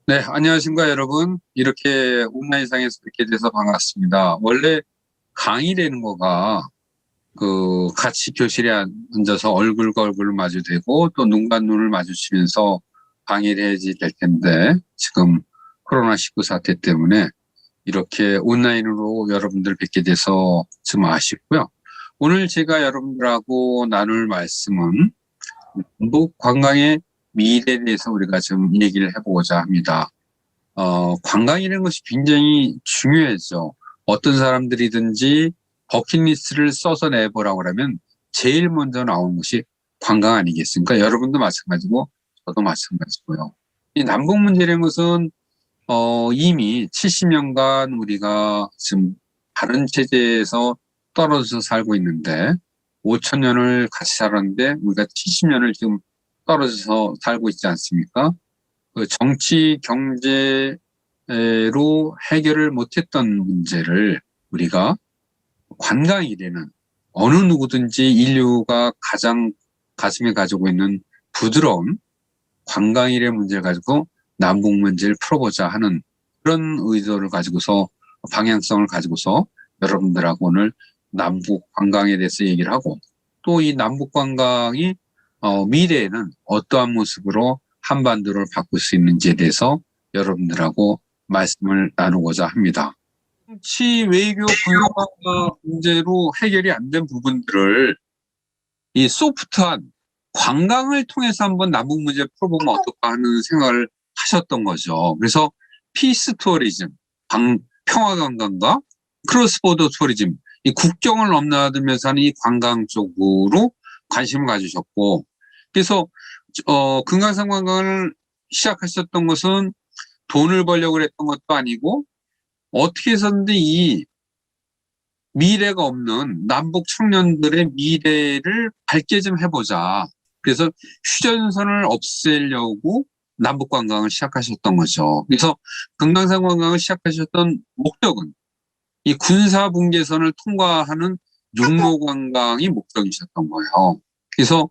네, 안녕하십니까, 여러분. 이렇게 온라인상에서 뵙게 돼서 반갑습니다. 원래 강의라는 거가 같이 교실에 앉아서 얼굴과 얼굴을 마주대고 또 눈과 눈을 마주치면서 강의를 해야지 될 텐데 지금 코로나19 사태 때문에 이렇게 온라인으로 여러분들 뵙게 돼서 좀 아쉽고요. 오늘 제가 여러분들하고 나눌 말씀은 전북 관광의 미래에 대해서 우리가 좀 얘기를 해보고자 합니다. 관광이라는 것이 굉장히 중요해죠. 어떤 사람들이든지 버킷리스트를 써서 내보라고 하면 제일 먼저 나오는 것이 관광 아니겠습니까? 여러분도 마찬가지고 저도 마찬가지고요. 이 남북 문제라는 것은 이미 70년간 우리가 지금 다른 체제에서 떨어져서 살고 있는데 5천 년을 같이 살았는데 우리가 70년을 지금 떨어져서 살고 있지 않습니까? 그 정치, 경제로 해결을 못했던 문제를 우리가 관광이라는 어느 누구든지 인류가 가장 가슴에 가지고 있는 부드러운 관광이라는 문제를 가지고 남북 문제를 풀어보자 하는 그런 의도를 가지고서 방향성을 가지고서 여러분들하고 오늘 남북 관광에 대해서 얘기를 하고 또 이 남북 관광이 미래에는 어떠한 모습으로 한반도를 바꿀 수 있는지에 대해서 여러분들하고 말씀을 나누고자 합니다. 정치, 외교, 군사 문제로 해결이 안 된 부분들을 이 소프트한 관광을 통해서 한번 남북 문제 풀어보면 어떨까 하는 생각을 하셨던 거죠. 그래서 피스 투어리즘, 평화 관광과 크로스보더 투어리즘, 이 국경을 넘나들면서 하는 이 관광 쪽으로 관심을 가지셨고, 그래서 금강산 관광을 시작하셨던 것은 돈을 벌려고 했던 것도 아니고 어떻게 해서든지 이 미래가 없는 남북 청년들의 미래를 밝게 좀 해보자. 그래서 휴전선을 없애려고 남북 관광을 시작하셨던 거죠. 그래서 금강산 관광을 시작하셨던 목적은 이 군사 분계선을 통과하는 육로 관광이 목적이셨던 거예요. 그래서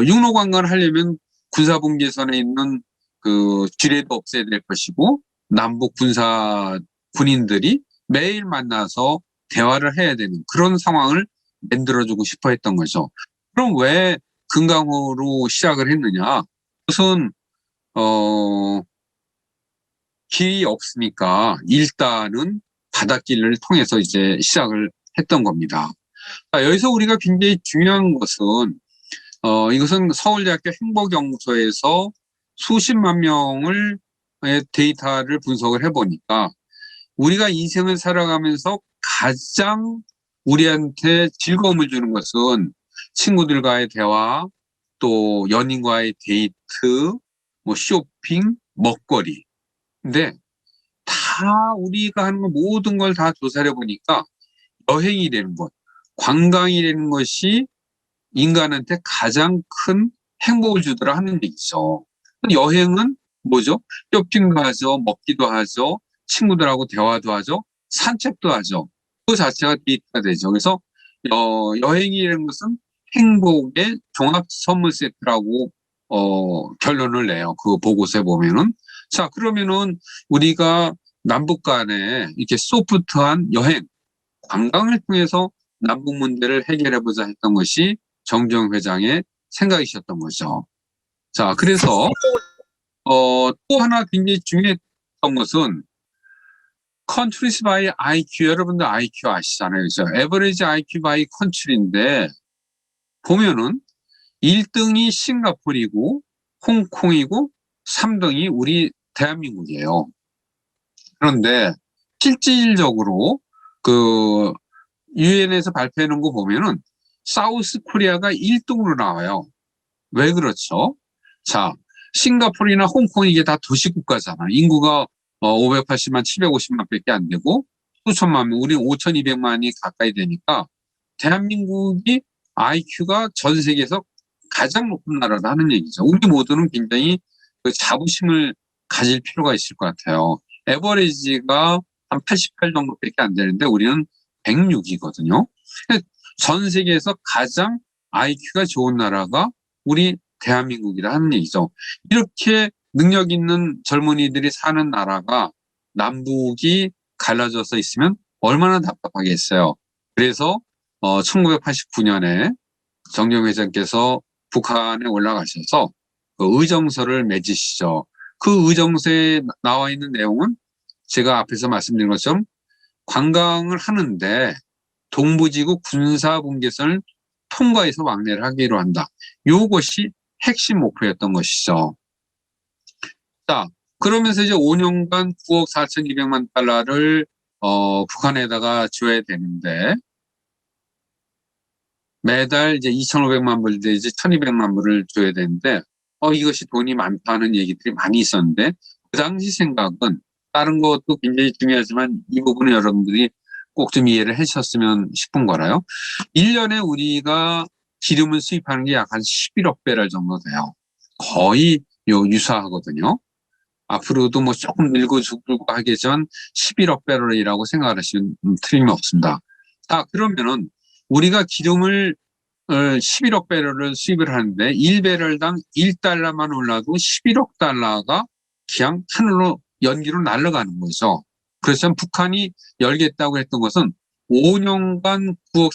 육로 관광을 하려면 군사 분계선에 있는 그 지뢰도 없애야 될 것이고 남북 군사 군인들이 매일 만나서 대화를 해야 되는 그런 상황을 만들어주고 싶어 했던 거죠. 그럼 왜 금강호로 시작을 했느냐? 우선 길이 없으니까 일단은 바닷길을 통해서 이제 시작을 했던 겁니다. 자, 여기서 우리가 굉장히 중요한 것은 이것은 서울대학교 행복연구소에서 수십만 명을 데이터를 분석을 해보니까 우리가 인생을 살아가면서 가장 우리한테 즐거움을 주는 것은 친구들과의 대화, 또 연인과의 데이트, 뭐 쇼핑, 먹거리. 근데 다 우리가 하는 거 모든 걸 다 조사해 보니까 여행이 되는 것, 관광이 되는 것이 인간한테 가장 큰 행복을 주더라 하는 얘기죠. 여행은 뭐죠? 쇼핑도 하죠, 먹기도 하죠, 친구들하고 대화도 하죠, 산책도 하죠. 그 자체가 데이트가 되죠. 그래서 여행이라는 것은 행복의 종합 선물 세트라고 결론을 내요. 그 보고서에 보면은. 자, 그러면은 우리가 남북 간에 이렇게 소프트한 여행, 관광을 통해서 남북 문제를 해결해보자 했던 것이 정주영 회장의 생각이셨던 거죠. 자, 그래서 또 하나 굉장히 중요했던 것은 countries by IQ, 여러분들 IQ 아시잖아요. 그죠? average IQ by country인데 보면은 1등이 싱가포르이고 홍콩이고 3등이 우리 대한민국이에요. 그런데 실질적으로 그 유엔에서 발표해 놓은 거 보면은 사우스 코리아가 1등으로 나와요. 왜 그렇죠? 자, 싱가포르나 홍콩 이게 다 도시국가잖아. 인구가 580만, 750만 밖에 안 되고 수천만 명, 우리는 5,200만이 가까이 되니까 대한민국이 IQ가 전 세계에서 가장 높은 나라다 하는 얘기죠. 우리 모두는 굉장히 그 자부심을 가질 필요가 있을 것 같아요. 에버리지가 한 88 정도밖에 안 되는데 우리는 106이거든요. 전 세계에서 가장 IQ가 좋은 나라가 우리 대한민국이다 하는 얘기죠. 이렇게 능력 있는 젊은이들이 사는 나라가 남북이 갈라져서 있으면 얼마나 답답하겠어요. 그래서 1989년에 정경 회장께서 북한에 올라가셔서 그 의정서를 맺으시죠. 그 의정서에 나와 있는 내용은 제가 앞에서 말씀드린 것처럼 관광을 하는데 동부지구 군사분계선을 통과해서 왕래를 하기로 한다. 이것이 핵심 목표였던 것이죠. 자, 그러면서 이제 5년간 9억 4,200만 달러를 북한에다가 줘야 되는데 매달 이제 2,500만 불, 이제 1,200만 불을 줘야 되는데 이것이 돈이 많다는 얘기들이 많이 있었는데 그 당시 생각은 다른 것도 굉장히 중요하지만 이 부분은 여러분들이 꼭 좀 이해를 하셨으면 싶은 거라요. 1년에 우리가 기름을 수입하는 게 약 한 11억 배럴 정도 돼요. 거의 유사하거든요. 앞으로도 뭐 조금 늘고 죽고 하겠지만 11억 배럴이라고 생각하시면 틀림없습니다. 자, 그러면은 우리가 기름을 11억 배럴을 수입을 하는데 1배럴당 1달러만 올라도 11억 달러가 그냥 하늘로 연기로 날아가는 거죠. 그래서 북한이 열겠다고 했던 것은 5년간 9억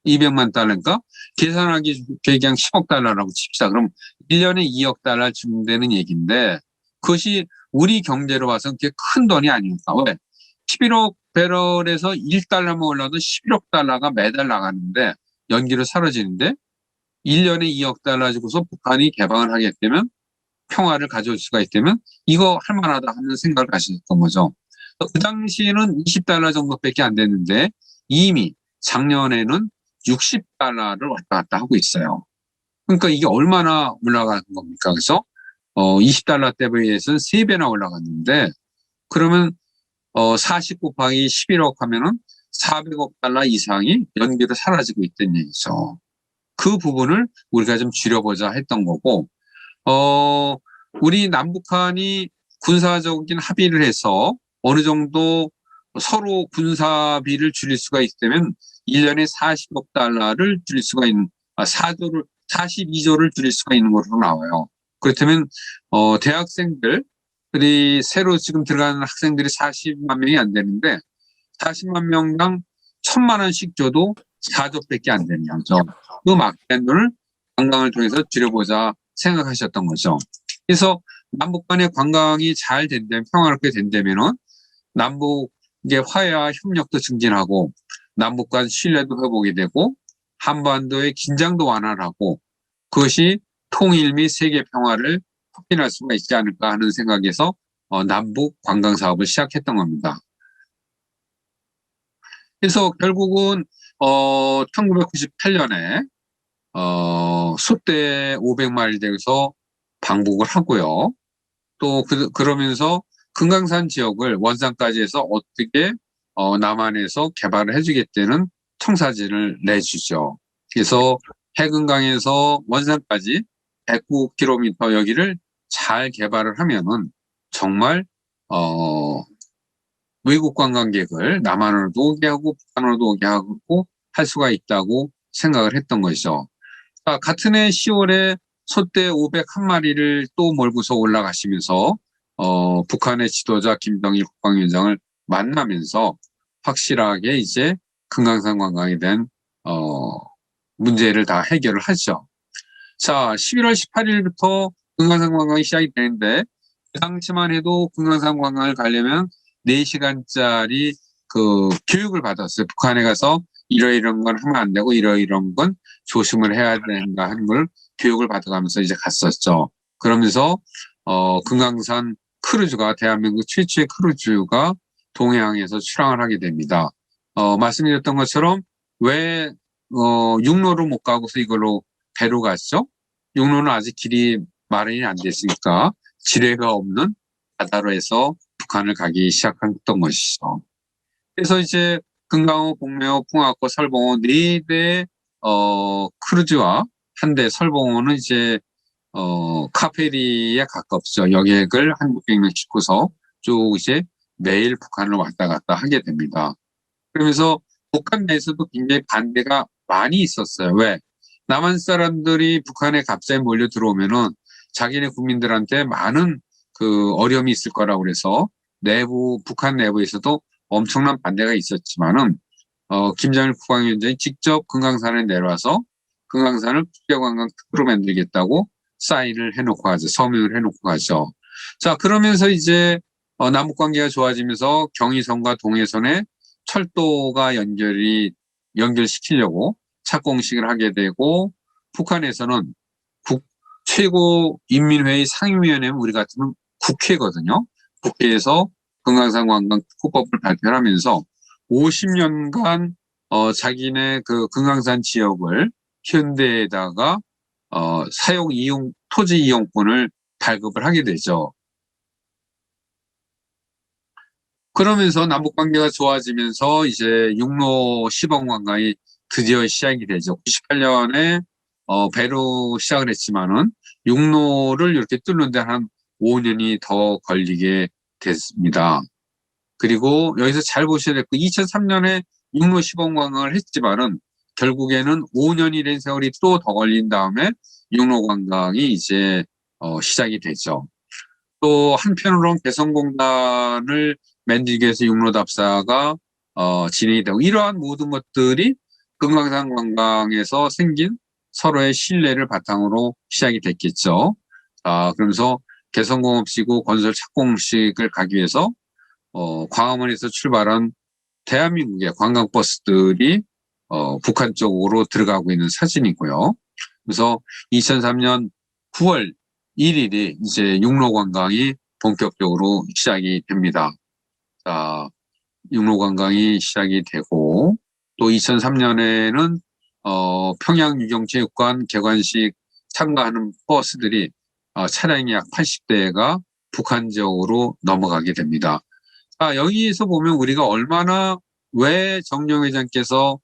4,200만 달러니까 계산하기 그냥 10억 달러라고 칩시다. 그럼 1년에 2억 달러 준다는 얘기인데 그것이 우리 경제로 봐서는 그게 큰 돈이 아닙니까? 왜? 11억 배럴에서 1달러만 올라도 11억 달러가 매달 나가는데 연기로 사라지는데 1년에 2억 달러 주고서 북한이 개방을 하게 되면 평화를 가져올 수가 있다면 이거 할 만하다 하는 생각을 가셨던 거죠. 그 당시에는 20달러 정도밖에 안 됐는데 이미 작년에는 60달러를 왔다 갔다 하고 있어요. 그러니까 이게 얼마나 올라가는 겁니까? 그래서 20달러 때에 비해서는 3배나 올라갔는데 그러면 40 곱하기 11억 하면은 400억 달러 이상이 연기로 사라지고 있다는 얘기죠. 그 부분을 우리가 좀 줄여보자 했던 거고, 우리 남북한이 군사적인 합의를 해서 어느 정도 서로 군사비를 줄일 수가 있다면 1년에 40억 달러를 줄일 수가 있는, 42조를 줄일 수가 있는 것으로 나와요. 그렇다면, 대학생들이 새로 지금 들어가는 학생들이 40만 명이 안 되는데 40만 명당 1,000만 원씩 줘도 4조밖에 안 되는 거죠. 그 막대한 돈을 관광을 통해서 줄여보자 생각하셨던 거죠. 그래서 남북 간의 관광이 잘 된다면, 평화롭게 된다면은 남북의 화해와 협력도 증진하고 남북 간 신뢰도 회복이 되고 한반도의 긴장도 완화하고 그것이 통일 및 세계 평화를 확인할 수가 있지 않을까 하는 생각에서 남북 관광 사업을 시작했던 겁니다. 그래서 결국은 1998년에 숫대 500마일 대에서 방북을 하고요. 또 그러면서 금강산 지역을 원산까지 해서 어떻게 남한에서 개발을 해주겠다는 청사진을 내주죠. 그래서 해금강에서 원산까지 109km 여기를 잘 개발을 하면은 정말 외국 관광객을 남한으로도 오게 하고 북한으로도 오게 하고 할 수가 있다고 생각을 했던 것이죠. 같은 해 10월에 소떼 501마리를 또 몰고서 올라가시면서 북한의 지도자 김정일 국방위원장을 만나면서 확실하게 이제 금강산 관광에 대한 문제를 다 해결을 하죠. 자, 11월 18일부터 금강산 관광이 시작이 되는데 그 당시만 해도 금강산 관광을 가려면 4시간짜리 그 교육을 받았어요. 북한에 가서 이런 건 하면 안 되고 이런 건 조심을 해야 된다 하는 걸 교육을 받아가면서 이제 갔었죠. 그러면서 금강산 크루즈가 대한민국 최초의 크루즈가 동해항에서 출항을 하게 됩니다. 말씀드렸던 것처럼 왜 육로로 못 가고서 이걸로 배로 갔죠? 육로는 아직 길이 마련이 안 됐으니까 지뢰가 없는 바다로 해서 북한을 가기 시작했던 것이죠. 그래서 이제 금강호, 복매호, 풍화호, 설봉호 4대 크루즈와 한 대 설봉호는 이제 카페리에 가깝죠. 여객을 한 600명 싣고서 쭉 이제 매일 북한을 왔다 갔다 하게 됩니다. 그러면서 북한 내에서도 굉장히 반대가 많이 있었어요. 왜? 남한 사람들이 북한에 갑자기 몰려 들어오면은 자기네 국민들한테 많은 그 어려움이 있을 거라고 그래서 북한 내부에서도 엄청난 반대가 있었지만은, 김정일 국방위원장이 직접 금강산에 내려와서 금강산을 국제관광 특구로 만들겠다고 사인을 해놓고 가죠. 서명을 해놓고 가죠. 자, 그러면서 이제, 남북 관계가 좋아지면서 경의선과 동해선에 철도가 연결시키려고 착공식을 하게 되고, 북한에서는 최고 인민회의 상임위원회는 우리 같으면 국회거든요. 국회에서 금강산 관광 특구법을 발표하면서 50년간 자기네 그 금강산 지역을 현대에다가 토지 이용권을 발급을 하게 되죠. 그러면서 남북 관계가 좋아지면서 이제 육로 시범 관광이 드디어 시작이 되죠. 98년에 배로 시작을 했지만은 육로를 이렇게 뚫는데 한 5년이 더 걸리게 됐습니다. 그리고 여기서 잘 보셔야 될 거, 2003년에 육로 시범 관광을 했지만은 결국에는 5년이 된 세월이 또 더 걸린 다음에 육로 관광이 이제 시작이 되죠. 또 한편으로는 개성공단을 만들기 위해서 육로답사가 진행이 되고, 이러한 모든 것들이 금강산 관광에서 생긴 서로의 신뢰를 바탕으로 시작이 됐겠죠. 그러면서 개성공업지구 건설 착공식을 가기 위해서 광화문에서 출발한 대한민국의 관광버스들이 북한 쪽으로 들어가고 있는 사진이고요. 그래서 2003년 9월 1일이 이제 육로 관광이 본격적으로 시작이 됩니다. 자, 육로 관광이 시작이 되고, 또 2003년에는 평양 유경체육관 개관식 참가하는 버스들이 차량이 약 80대가 북한 지역으로 넘어가게 됩니다. 여기에서 보면 우리가 얼마나 왜 정녕 회장께서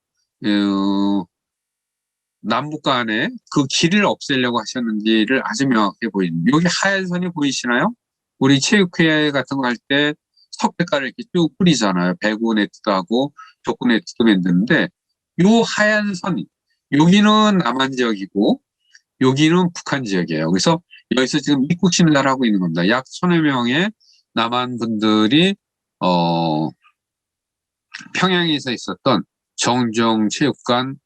남북 간에 그 길을 없애려고 하셨는지를 아주 명확해 보입니다. 여기 하얀 선이 보이시나요? 우리 체육회 같은 거 할 때 석회가를 이렇게 쭉 뿌리잖아요. 배구 네트도 하고 족구 네트도 만드는데, 요 하얀 선, 여기는 남한 지역이고 여기는 북한 지역이에요. 그래서 여기서 지금 입국 심사를 하고 있는 겁니다. 약 1000여 명의 남한 분들이 평양에서 있었던 정정체육관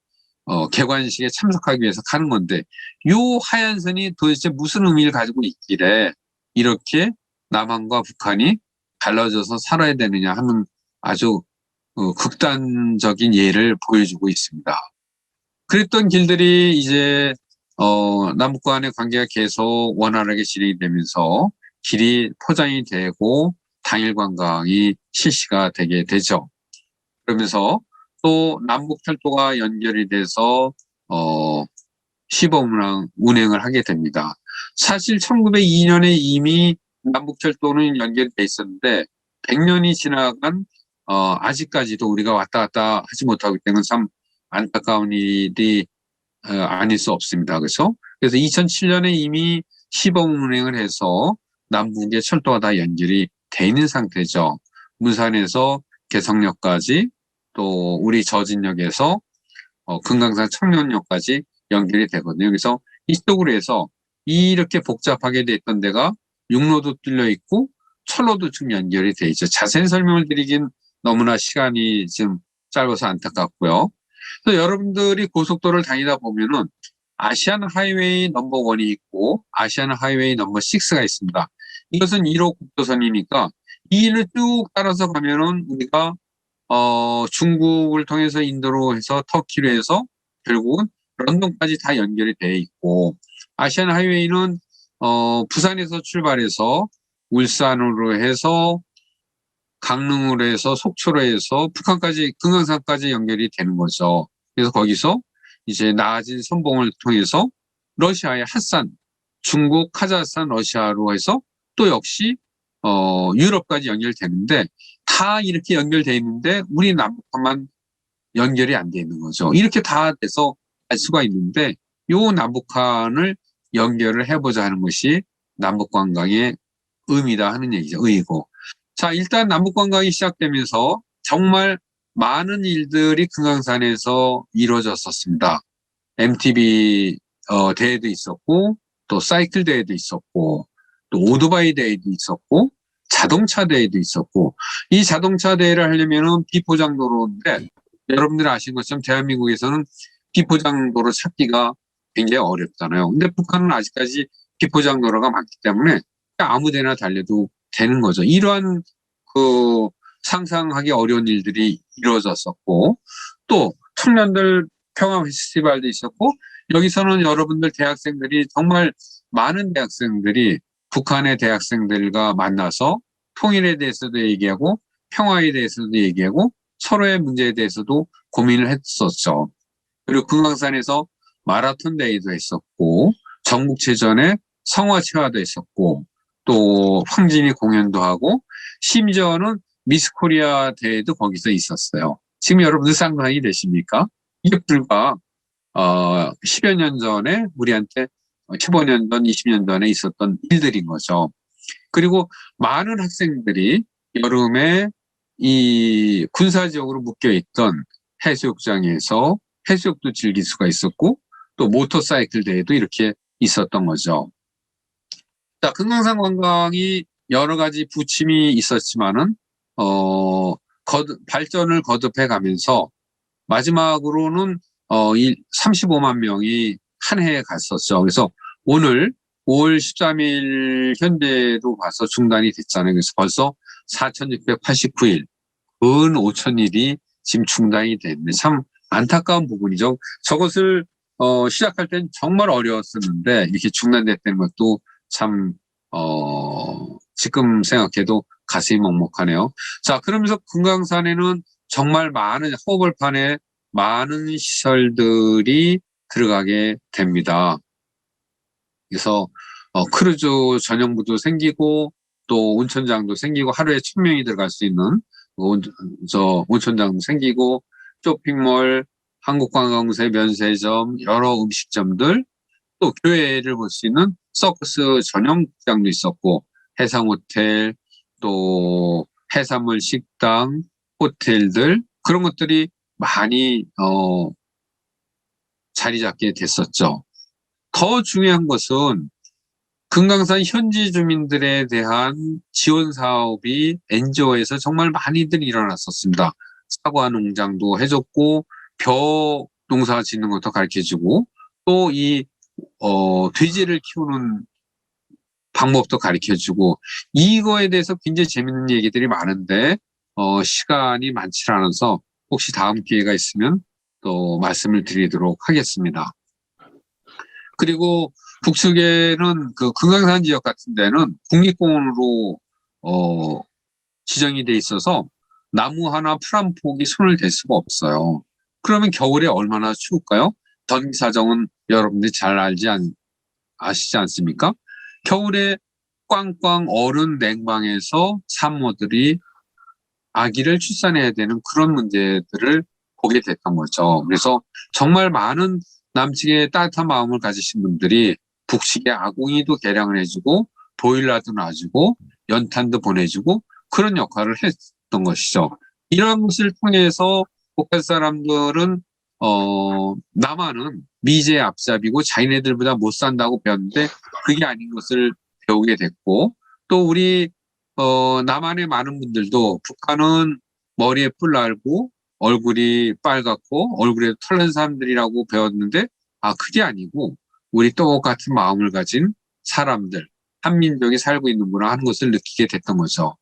개관식에 참석하기 위해서 가는 건데, 요 하얀 선이 도대체 무슨 의미를 가지고 있길래 이렇게 남한과 북한이 갈라져서 살아야 되느냐 하는 아주 극단적인 예를 보여주고 있습니다. 그랬던 길들이 이제 남북 간의 관계가 계속 원활하게 진행이 되면서 길이 포장이 되고 당일 관광이 실시가 되게 되죠. 그러면서 또 남북철도가 연결이 돼서 시범 운행을 하게 됩니다. 사실 1902년에 이미 남북철도는 연결이 돼 있었는데 100년이 지나간 아직까지도 우리가 왔다 갔다 하지 못하기 때문에 참 안타까운 일이 아닐 수 없습니다. 그래서 2007년에 이미 시범 운행을 해서 남북의 철도가 다 연결이 돼 있는 상태죠. 문산에서 개성역까지, 또 우리 저진역에서 금강산 청년역까지 연결이 되거든요. 그래서 이쪽으로 해서 이렇게 복잡하게 됐던 데가 육로도 뚫려 있고 철로도 좀 연결이 돼 있죠. 자세한 설명을 드리긴 너무나 시간이 좀 짧아서 안타깝고요. 그래서 여러분들이 고속도로를 다니다 보면은 아시안 하이웨이 넘버 1이 있고 아시안 하이웨이 넘버 6가 있습니다. 이것은 1호 국도선이니까 이 일을 쭉 따라서 가면은 우리가 중국을 통해서 인도로 해서 터키로 해서 결국은 런던까지 다 연결이 돼 있고, 아시안 하이웨이는 부산에서 출발해서 울산으로 해서 강릉으로 해서 속초로 해서 북한까지 금강산까지 연결이 되는 거죠. 그래서 거기서 이제 나아진 선봉을 통해서 러시아의 핫산, 중국, 카자흐스탄, 러시아로 해서 또 역시 유럽까지 연결되는데, 다 이렇게 연결돼 있는데 우리 남북한만 연결이 안 돼 있는 거죠. 이렇게 다 돼서 알 수가 있는데, 요 남북한을 연결을 해보자 하는 것이 남북관광의 의미다 하는 얘기죠. 의의고. 자, 일단 남북관광이 시작되면서 정말 많은 일들이 금강산에서 이루어졌었습니다. MTB 대회도 있었고, 또 사이클 대회도 있었고, 또 오토바이 대회도 있었고, 자동차 대회도 있었고, 이 자동차 대회를 하려면은 비포장도로인데, 여러분들이 아시는 것처럼 대한민국에서는 비포장도로 찾기가 굉장히 어렵잖아요. 근데 북한은 아직까지 비포장도로가 많기 때문에 아무 데나 달려도 되는 거죠. 이러한 그 상상하기 어려운 일들이 이루어졌었고, 또 청년들 평화 페스티벌도 있었고, 여기서는 여러분들 대학생들이 정말 많은 대학생들이 북한의 대학생들과 만나서 통일에 대해서도 얘기하고 평화에 대해서도 얘기하고 서로의 문제에 대해서도 고민을 했었죠. 그리고 금강산에서 마라톤 대회도 했었고 전국체전에 성화체화도 했었고 또 황진이 공연도 하고 심지어는 미스코리아 대회도 거기서 있었어요. 지금 여러분들 상상이 되십니까? 이게 불과 10여 년 전에 우리한테 15년 전, 20년 전에 있었던 일들인 거죠. 그리고 많은 학생들이 여름에 이 군사지역으로 묶여있던 해수욕장에서 해수욕도 즐길 수가 있었고 또 모터사이클 대회도 이렇게 있었던 거죠. 자, 금강산 관광이 여러 가지 부침이 있었지만은 발전을 거듭해 가면서 마지막으로는 35만 명이 한 해에 갔었죠. 그래서 오늘 5월 13일 현재로 봐서 중단이 됐잖아요. 그래서 벌써 4,689일, 근 5,000일이 지금 중단이 됐네. 참 안타까운 부분이죠. 저것을 시작할 땐 정말 어려웠었는데 이렇게 중단됐다는 것도 참 지금 생각해도 가슴이 먹먹하네요. 자, 그러면서 금강산에는 정말 많은 허벌판에 많은 시설들이 들어가게 됩니다. 그래서 크루즈 전용부도 생기고 또 온천장도 생기고 하루에 1,000명이 들어갈 수 있는 온천장도 생기고 쇼핑몰, 한국관광세 면세점, 여러 음식점들 또 교회를 볼 수 있는 서커스 전용장도 있었고 해상호텔 또 해산물 식당, 호텔들 그런 것들이 많이 자리 잡게 됐었죠. 더 중요한 것은 금강산 현지 주민들에 대한 지원 사업이 NGO에서 정말 많이들 일어났었습니다. 사과 농장도 해줬고 벼 농사 짓는 것도 가르쳐주고 또 이 돼지를 키우는 방법도 가르쳐주고 이거에 대해서 굉장히 재밌는 얘기들이 많은데 시간이 많지 않아서 혹시 다음 기회가 있으면 또 말씀을 드리도록 하겠습니다. 그리고 북측에는 그 금강산 지역 같은 데는 국립공원으로 지정이 돼 있어서 나무 하나 풀 한 폭이 손을 댈 수가 없어요. 그러면 겨울에 얼마나 추울까요? 전기 사정은 여러분들이 잘 아시지 않습니까? 겨울에 꽝꽝 얼은 냉방에서 산모들이 아기를 출산해야 되는 그런 문제들을 보게 됐던 거죠. 그래서 정말 많은 남측의 따뜻한 마음을 가지신 분들이 북측에 아궁이도 개량을 해주고 보일러도 놔주고 연탄도 보내주고 그런 역할을 했던 것이죠. 이런 것을 통해서 북한 사람들은 남한은 미제의 앞잡이고 자기네들보다 못 산다고 배웠는데 그게 아닌 것을 배우게 됐고 또 우리 남한의 많은 분들도 북한은 머리에 뿔 날고 얼굴이 빨갛고 얼굴에 털 난 사람들이라고 배웠는데 그게 아니고 우리 똑같은 마음을 가진 사람들 한민족이 살고 있는구나 하는 것을 느끼게 됐던 거죠.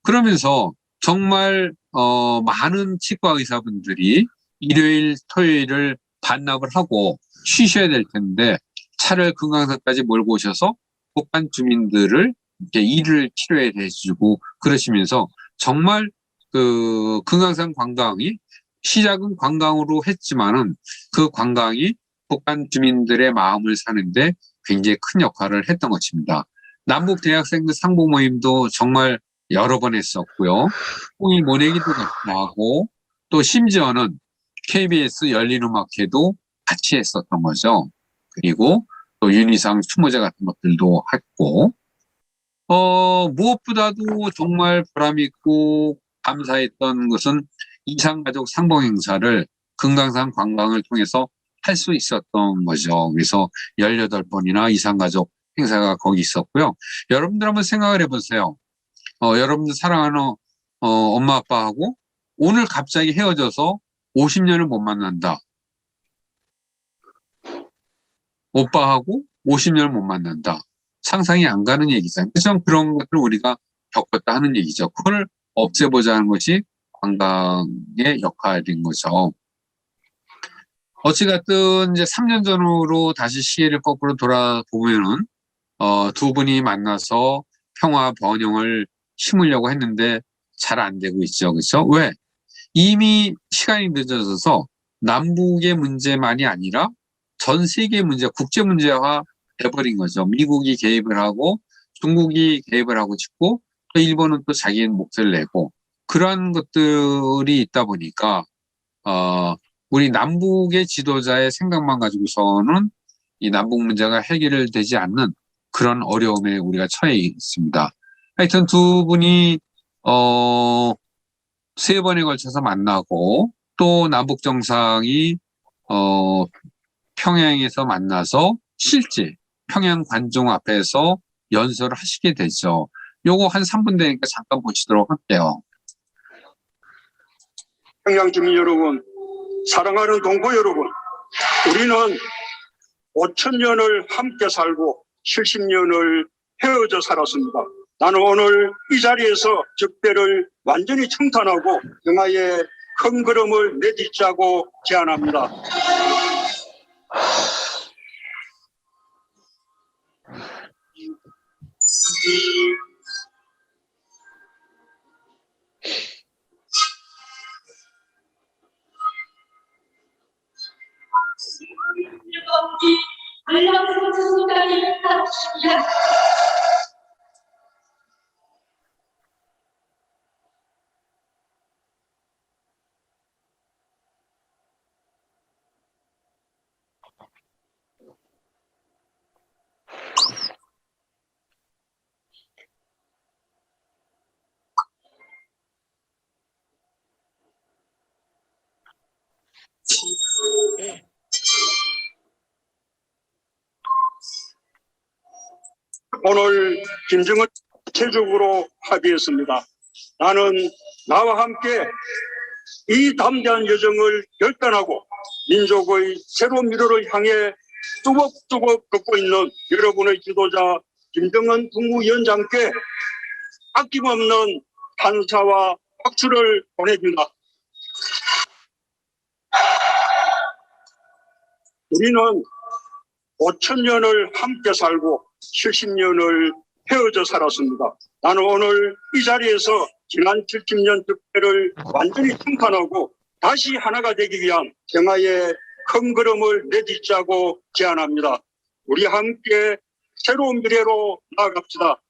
그러면서 정말 많은 치과 의사분들이 일요일 토요일을 반납을 하고 쉬셔야 될 텐데 차를 금강산까지 몰고 오셔서 북한 주민들을 이렇게 일을 치료해 주고 그러시면서 정말 그 금강산 관광이 시작은 관광으로 했지만은 그 관광이 북한 주민들의 마음을 사는데 굉장히 큰 역할을 했던 것입니다. 남북 대학생들 상봉 모임도 정말 여러 번 했었고요. 통일 모내기도 하고 또 심지어는 KBS 열린음악회도 같이 했었던 거죠. 그리고 또 윤희상 추모제 같은 것들도 했고 무엇보다도 정말 보람있고 감사했던 것은 이산가족 상봉 행사를 금강산 관광을 통해서 할 수 있었던 거죠. 그래서 18번이나 이산가족 행사가 거기 있었고요. 여러분들 한번 생각을 해보세요. 여러분들 사랑하는 엄마 아빠하고 오늘 갑자기 헤어져서 50년을 못 만난다. 오빠하고 50년을 못 만난다. 상상이 안 가는 얘기잖아요. 그래서 그런 것들을 우리가 겪었다 하는 얘기죠. 그걸 없애보자는 것이 관광의 역할인 거죠. 어찌됐든 이제 3년 전으로 다시 시계를 거꾸로 돌아보면은 두 분이 만나서 평화 번영을 심으려고 했는데 잘 안 되고 있죠. 그렇죠? 왜? 이미 시간이 늦어져서 남북의 문제만이 아니라 전 세계 문제, 국제 문제화 돼버린 거죠. 미국이 개입을 하고 중국이 개입을 하고 싶고 또 일본은 또 자기의 몫을 내고 그러한 것들이 있다 보니까 우리 남북의 지도자의 생각만 가지고서는 이 남북 문제가 해결되지 않는 그런 어려움에 우리가 처해 있습니다. 하여튼 두 분이 3번에 걸쳐서 만나고 또 남북 정상이 평양에서 만나서 실제 평양 관중 앞에서 연설을 하시게 되죠. 요거 한 3분 되니까 잠깐 보시도록 할게요. 평양 주민 여러분, 사랑하는 동포 여러분, 우리는 5,000년을 함께 살고 70년을 헤어져 살았습니다. 나는 오늘 이 자리에서 적대를 완전히 청탄하고 평화의 큰 걸음을 내딛자고 제안합니다. 오늘 김정은 체적으로 합의했습니다. 나는 나와 함께 이 담대한 여정을 결단하고 민족의 새로운 미래를 향해 뚜벅뚜벅 걷고 있는 여러분의 지도자 김정은 국무위원장께 아낌없는 감사와 박수를 보내준다. 우리는 5,000년을 함께 살고 70년을 헤어져 살았습니다. 나는 오늘 이 자리에서 지난 70년 적대를 완전히 청산하고 다시 하나가 되기 위한 평화의 큰 걸음을 내딛자고 제안합니다. 우리 함께 새로운 미래로 나아갑시다.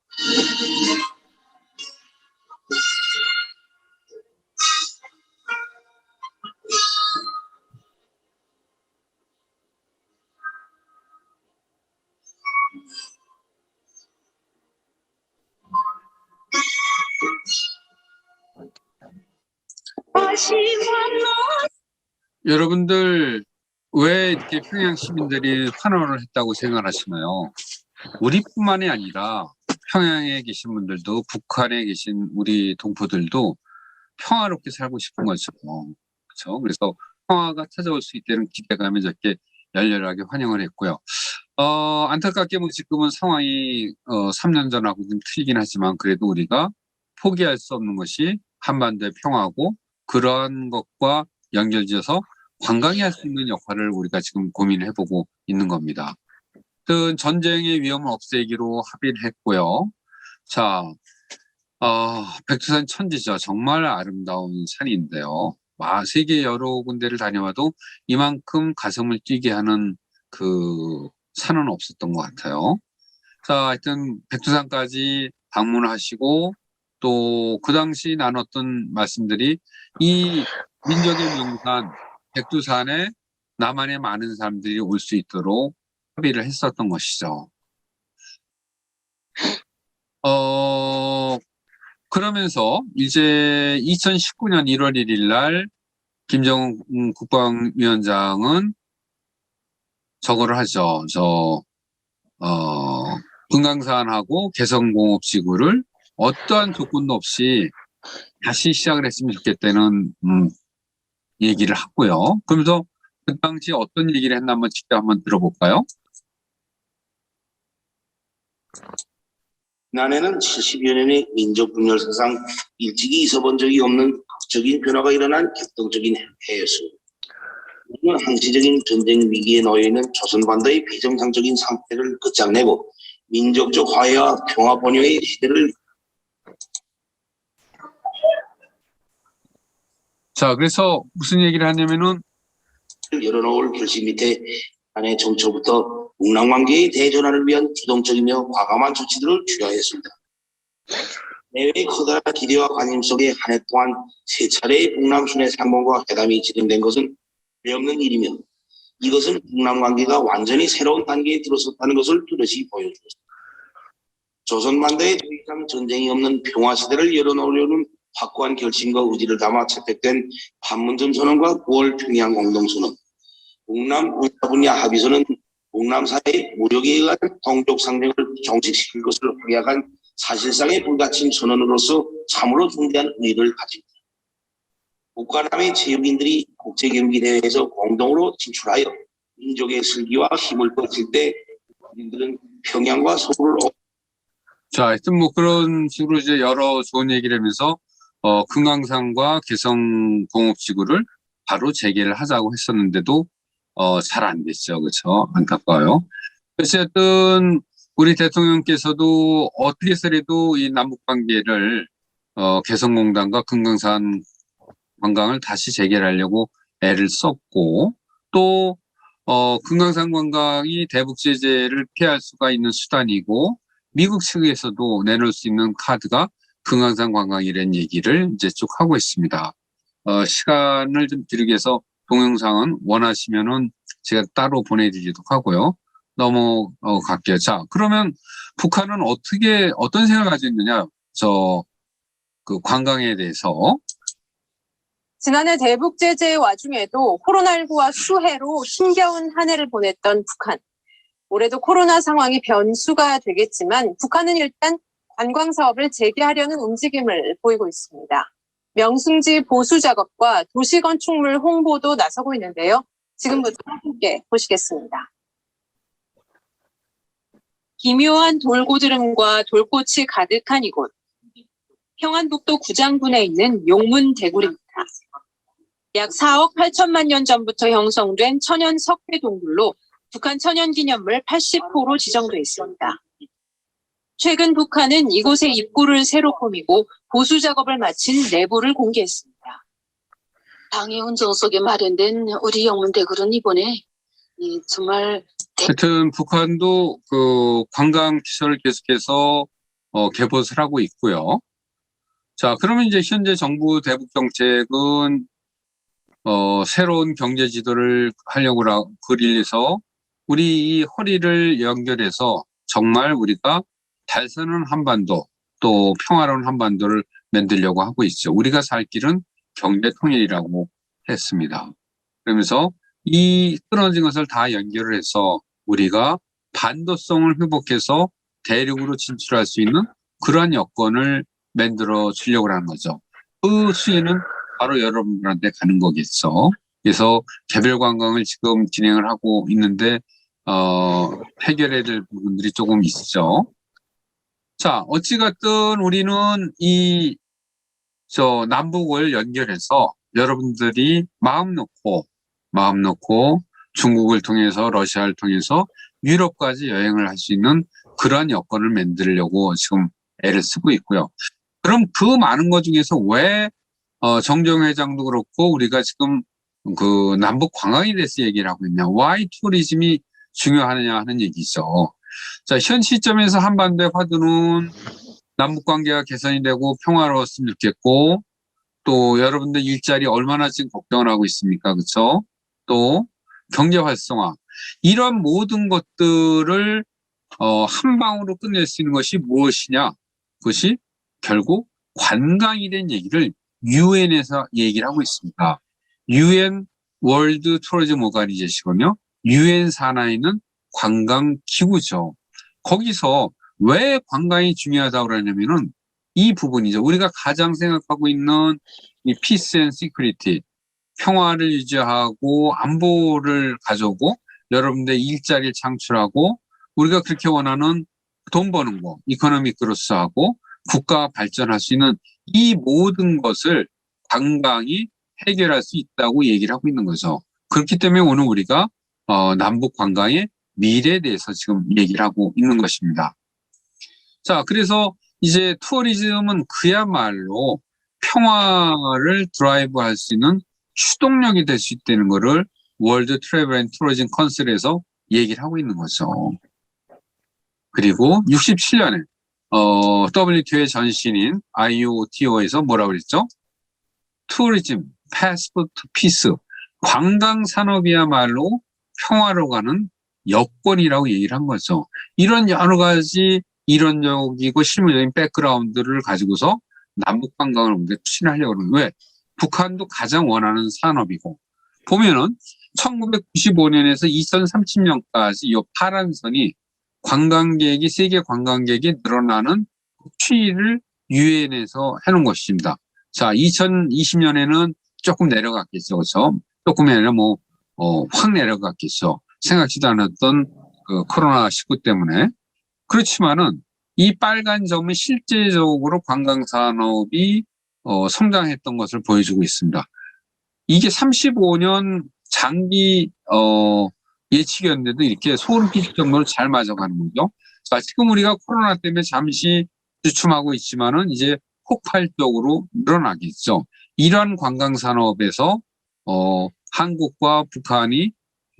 여러분들 왜 이렇게 평양 시민들이 환호를 했다고 생각하시나요? 우리뿐만이 아니라 평양에 계신 분들도 북한에 계신 우리 동포들도 평화롭게 살고 싶은 거죠. 그렇죠? 그래서 평화가 찾아올 수 있다는 기대감에 저렇게 열렬하게 환영을 했고요. 안타깝게 뭐 지금은 상황이 3년 전하고 좀 틀리긴 하지만 그래도 우리가 포기할 수 없는 것이 한반도의 평화고 그러한 것과 연결지어서 관광이 할 수 있는 역할을 우리가 지금 고민을 해보고 있는 겁니다. 전쟁의 위험을 없애기로 합의를 했고요. 자, 백두산 천지죠. 정말 아름다운 산인데요. 세계 여러 군데를 다녀와도 이만큼 가슴을 뛰게 하는 그 산은 없었던 것 같아요. 자, 하여튼 백두산까지 방문하시고 또 그 당시 나눴던 말씀들이 이 민족의 명산 백두산에 남한의 많은 사람들이 올 수 있도록 합의를 했었던 것이죠. 그러면서 이제 2019년 1월 1일 날 김정은 국방위원장은 저거를 하죠. 금강산하고 개성공업지구를 어떠한 조건도 없이 다시 시작을 했으면 좋겠다는, 얘기를 하고요. 그러면서 그 당시 어떤 얘기를 했나 직접 한번 들어볼까요? 지난해는 70여 년의 민족분열 사상 일찍이 있어본 적이 없는 극적인 변화가 일어난 격동적인 해였습니다. 우리는 항시적인 전쟁 위기에 놓여있는 조선반도의 비정상적인 상태를 끝장내고 민족적 화해와 평화 번영의 시대를 자, 그래서 무슨 얘기를 하냐면은, 열어놓을 결심 밑에 한해 정초부터 북남관계의 대전환을 위한 주동적이며 과감한 조치들을 취하였습니다. 내외의 커다란 기대와 관심 속에 한 해 동안 세 차례의 북남순회 상봉과 회담이 진행된 것은 죄없는 일이며 이것은 북남관계가 완전히 새로운 단계에 들어섰다는 것을 뚜렷이 보여주었습니다. 조선반도에 더 이상 전쟁이 없는 평화시대를 열어놓으려는 확고한 결심과 의지를 담아 채택된 판문점 선언과 9월 평양 공동선언, 북남 군사 분야 합의서는 북남사의 무력에 의한 동족 상정을 종식시킬 것을 확약한 사실상의 불가침 선언으로서 참으로 중대한 의의를 가집니다. 북한남의 체육인들이 국제경기대회에서 공동으로 진출하여 민족의 슬기와 힘을 뻗칠 때 우리들은 평양과 서울을 자, 하여튼 그런 식으로 이제 여러 좋은 얘기를 하면서, 금강산과 개성공업지구를 바로 재개를 하자고 했었는데도, 잘 안 됐죠. 그렇죠? 안타까워요. 어쨌든, 우리 대통령께서도 어떻게 해서라도 이 남북관계를, 개성공단과 금강산 관광을 다시 재개하려고 애를 썼고, 또, 금강산 관광이 대북 제재를 피할 수가 있는 수단이고, 미국 측에서도 내놓을 수 있는 카드가 금강산 관광이라는 얘기를 이제 쭉 하고 있습니다. 시간을 좀 드리기 위해서 동영상은 원하시면은 제가 따로 보내드리도록 하고요. 갈게요. 자, 그러면 북한은 어떤 생각을 가지고 있느냐? 그 관광에 대해서. 지난해 대북 제재의 와중에도 코로나19와 수해로 힘겨운 한 해를 보냈던 북한. 올해도 코로나 상황이 변수가 되겠지만 북한은 일단 관광 사업을 재개하려는 움직임을 보이고 있습니다. 명승지 보수 작업과 도시건축물 홍보도 나서고 있는데요. 지금부터 함께 보시겠습니다. 기묘한 돌고드름과 돌꽃이 가득한 이곳. 평안북도 구장군에 있는 용문대굴입니다. 약 4억 8천만 년 전부터 형성된 천연 석회 동굴로 북한 천연기념물 80호로 지정돼 있습니다. 최근 북한은 이곳의 입구를 새로 꾸미고 보수 작업을 마친 내부를 공개했습니다. 방해운정 속에 마련된 우리 영문대굴은 이번에 정말 하여튼 북한도 그 관광시설을 계속해서 개봇을 하고 있고요. 자, 그러면 이제 현재 정부 대북 정책은 새로운 경제 지도를 하려고 그리해서 우리 이 허리를 연결해서 정말 우리가 달서는 한반도 또 평화로운 한반도를 만들려고 하고 있죠. 우리가 살 길은 경제 통일이라고 했습니다. 그러면서 이 끊어진 것을 다 연결을 해서 우리가 반도성을 회복해서 대륙으로 진출할 수 있는 그러한 여건을 만들어 주려고 하는 거죠. 그 수혜는 바로 여러분들한테 가는 거겠죠. 그래서 개별 관광을 지금 진행을 하고 있는데 해결해야 될 부분들이 조금 있죠. 자, 어찌갔든 우리는 남북을 연결해서 여러분들이 마음 놓고 중국을 통해서 러시아를 통해서 유럽까지 여행을 할 수 있는 그러한 여건을 만들려고 지금 애를 쓰고 있고요. 그럼 그 많은 것 중에서 왜 정정 회장도 그렇고 우리가 지금 그 남북 관광에 대해서 얘기를 하고 있냐? why 투리즘이 중요하느냐 하는 얘기죠. 자, 현 시점에서 한반도의 화두는 남북 관계가 개선이 되고 평화로웠으면 좋겠고, 또 여러분들 일자리 얼마나 지금 걱정을 하고 있습니까? 그렇죠? 또 경제 활성화, 이런 모든 것들을 한 방으로 끝낼 수 있는 것이 무엇이냐? 그것이 결국 관광이 된 얘기를 유엔에서 얘기를 하고 있습니다. 유엔 월드 투리즘 오가니제이션이거든요. 유엔 산하에 있는 관광기구죠. 거기서 왜 관광이 중요하다고 그러냐면은 이 부분이죠. 우리가 가장 생각하고 있는 이 피스 앤 시큐리티, 평화를 유지하고 안보를 가져오고 여러분들 일자리를 창출하고 우리가 그렇게 원하는 돈 버는 거, 이코노믹 그로스하고 국가가 발전할 수 있는 이 모든 것을 관광이 해결할 수 있다고 얘기를 하고 있는 거죠. 그렇기 때문에 오늘 우리가 남북 관광의 미래에 대해서 지금 얘기를 하고 있는 것입니다. 자, 그래서 이제 투어리즘은 그야말로 평화를 드라이브할 수 있는 추동력이 될 수 있다는 것을 월드 트래블 앤 투어리즘 컨설에서 얘기를 하고 있는 거죠. 그리고 67년에 WTO의 전신인 IOTO에서 뭐라고 그랬죠? 투어리즘, 패스포트 피스, 관광 산업이야말로 평화로 가는 여건이라고 얘기를 한 거죠. 이런 여러 가지 이론적이고 실무적인 백그라운드를 가지고서 남북 관광을 우리가 추진하려고 하는 거예요. 왜? 북한도 가장 원하는 산업이고 보면은 1995년에서 2030년까지 이 파란 선이 관광객이 세계 관광객이 늘어나는 추이를 유엔에서 해놓은 것입니다. 자, 2020년에는 조금 내려갔겠죠, 그렇죠? 조금이 아니라 확 내려갔겠죠. 생각지도 않았던 그 코로나19 때문에. 그렇지만은 이 빨간 점은 실제적으로 관광 산업이 성장했던 것을 보여주고 있습니다. 이게 35년 장기 예측이었는데도 이렇게 소름 끼칠 정도로 잘 맞아가는 거죠. 자, 지금 우리가 코로나 때문에 잠시 주춤하고 있지만은 이제 폭발적으로 늘어나겠죠. 이러한 관광 산업에서 한국과 북한이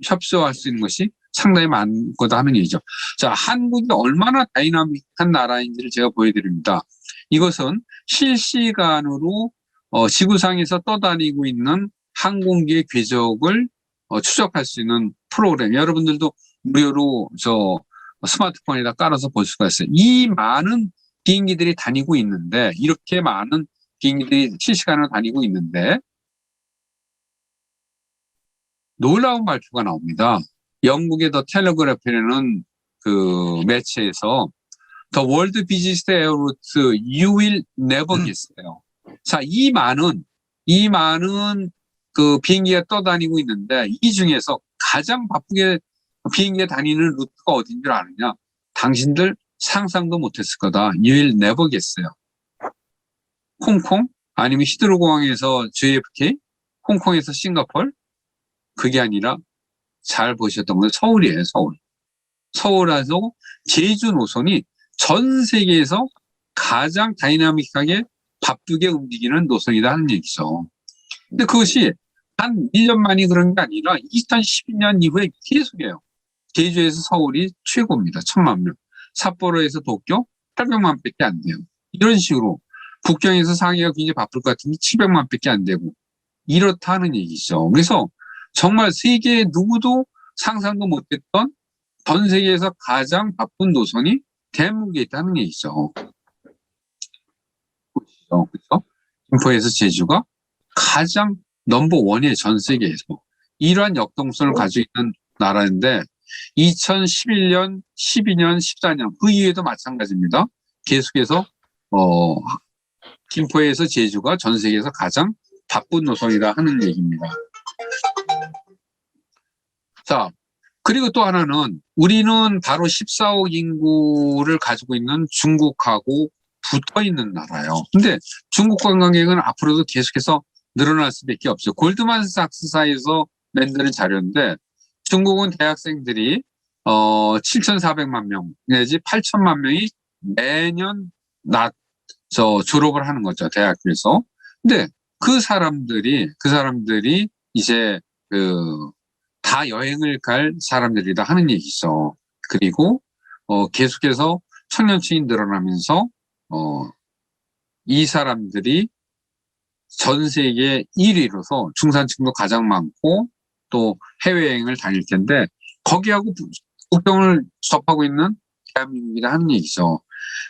협조할 수 있는 것이 상당히 많은 거다 하는 얘기죠. 자, 한국이 얼마나 다이나믹한 나라인지를 제가 보여드립니다. 이것은 실시간으로 지구상에서 떠다니고 있는 항공기의 궤적을 추적할 수 있는 프로그램. 여러분들도 무료로 스마트폰에다 깔아서 볼 수가 있어요. 이 많은 비행기들이 다니고 있는데, 이렇게 많은 비행기들이 실시간으로 다니고 있는데, 놀라운 발표가 나옵니다. 영국의 더 텔레그래프라는 그 매체에서 The World Busiest Air Route You Will Never Guess요. 자, 이 많은 그 비행기가 떠다니고 있는데 이 중에서 가장 바쁘게 비행기가 다니는 루트가 어딘 줄 아느냐? 당신들 상상도 못했을 거다. You will never guess요. 홍콩? 아니면 히드로공항에서 JFK? 홍콩에서 싱가포르? 그게 아니라 잘 보셨던 건 서울이에요, 서울. 서울에서 제주 노선이 전 세계에서 가장 다이나믹하게 바쁘게 움직이는 노선이다 하는 얘기죠. 근데 그것이 한 1년 만이 그런 게 아니라 2012년 이후에 계속해요. 제주에서 서울이 최고입니다. 1000만 명. 삿포로에서 도쿄 800만 밖에 안 돼요. 이런 식으로 국경에서 상해가 굉장히 바쁠 것 같은데 700만 밖에 안 되고 이렇다는 얘기죠. 그래서 정말 세계에 누구도 상상도 못했던 전 세계에서 가장 바쁜 노선이 대한민국에 있다는 얘기죠. 그렇죠? 김포에서 제주가 가장 넘버원이에요. 전 세계에서. 이러한 역동성을 가지고 있는 나라인데 2011년, 12년, 14년 그 이후에도 마찬가지입니다. 계속해서 김포에서 제주가 전 세계에서 가장 바쁜 노선이다 하는 얘기입니다. 자, 그리고 또 하나는 우리는 바로 14억 인구를 가지고 있는 중국하고 붙어 있는 나라예요. 근데 중국 관광객은 앞으로도 계속해서 늘어날 수밖에 없죠. 골드만삭스사에서 만드는 자료인데 중국은 대학생들이 7,400만 명 내지 8천만 명이 매년 졸업을 하는 거죠. 대학교에서. 근데 그 사람들이 이제 다 여행을 갈 사람들이다 하는 얘기죠. 그리고 계속해서 청년층이 늘어나면서 이 사람들이 전 세계 1위로서 중산층도 가장 많고 또 해외여행을 다닐 텐데 거기하고 국경을 접하고 있는 대한민국이다 하는 얘기죠.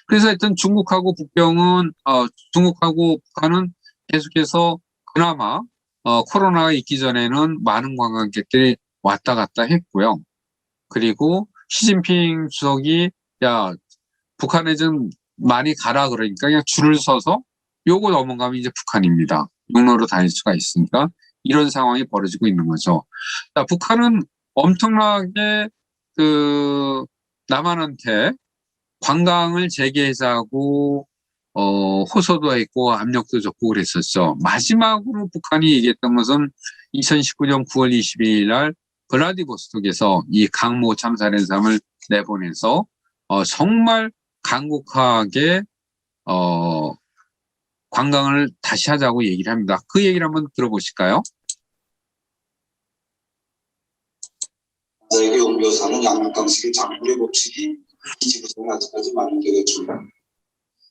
그래서 하여튼 중국하고 북한은 계속해서 그나마 코로나가 있기 전에는 많은 관광객들이 왔다 갔다 했고요. 그리고 시진핑 주석이 야, 북한에 좀 많이 가라 그러니까 그냥 줄을 서서 요거 넘어가면 이제 북한입니다. 육로로 다닐 수가 있으니까 이런 상황이 벌어지고 있는 거죠. 자, 북한은 엄청나게 남한한테 관광을 재개하자고 호소도 했고 압력도 줬고 그랬었죠. 마지막으로 북한이 얘기했던 것은 2019년 9월 22일 날 블라디보스톡에서 이 강모 참사련함을 내보내서 정말 간곡하게 관광을 다시 하자고 얘기를 합니다. 그 얘기를 한번 들어보실까요? 세계 옮겨사는 양육강식의 장군의 법칙이 이 지구상에 아직까지 만연되었죠.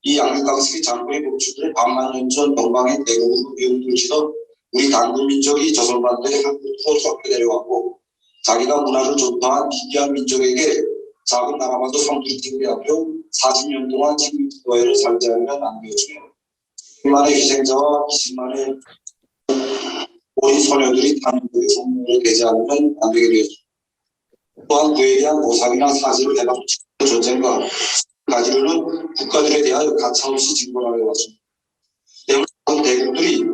이 양육강식의 장군의 법칙을 반만 년 전 동방의 대국으로 이용되시던 우리 단군 민족이 조선반도에 한국으로 쫓겨 내려왔고 자기가 문화를 전파한 기이한 민족에게 작은 나라마저 성투를 택배하며 40년 동안 식민지도회를 살자하며 남겨주며 1만의 희생자와 20만의 어린 소녀들이 단군의 성명을 대지 않으면 안 되게 되었습니다. 또한 그에 대한 보상이나 사죄를 해방시키는 전쟁과 가지로는 국가들에 대하여 가차없이 징벌하려 왔습니다. 때문에 대국들이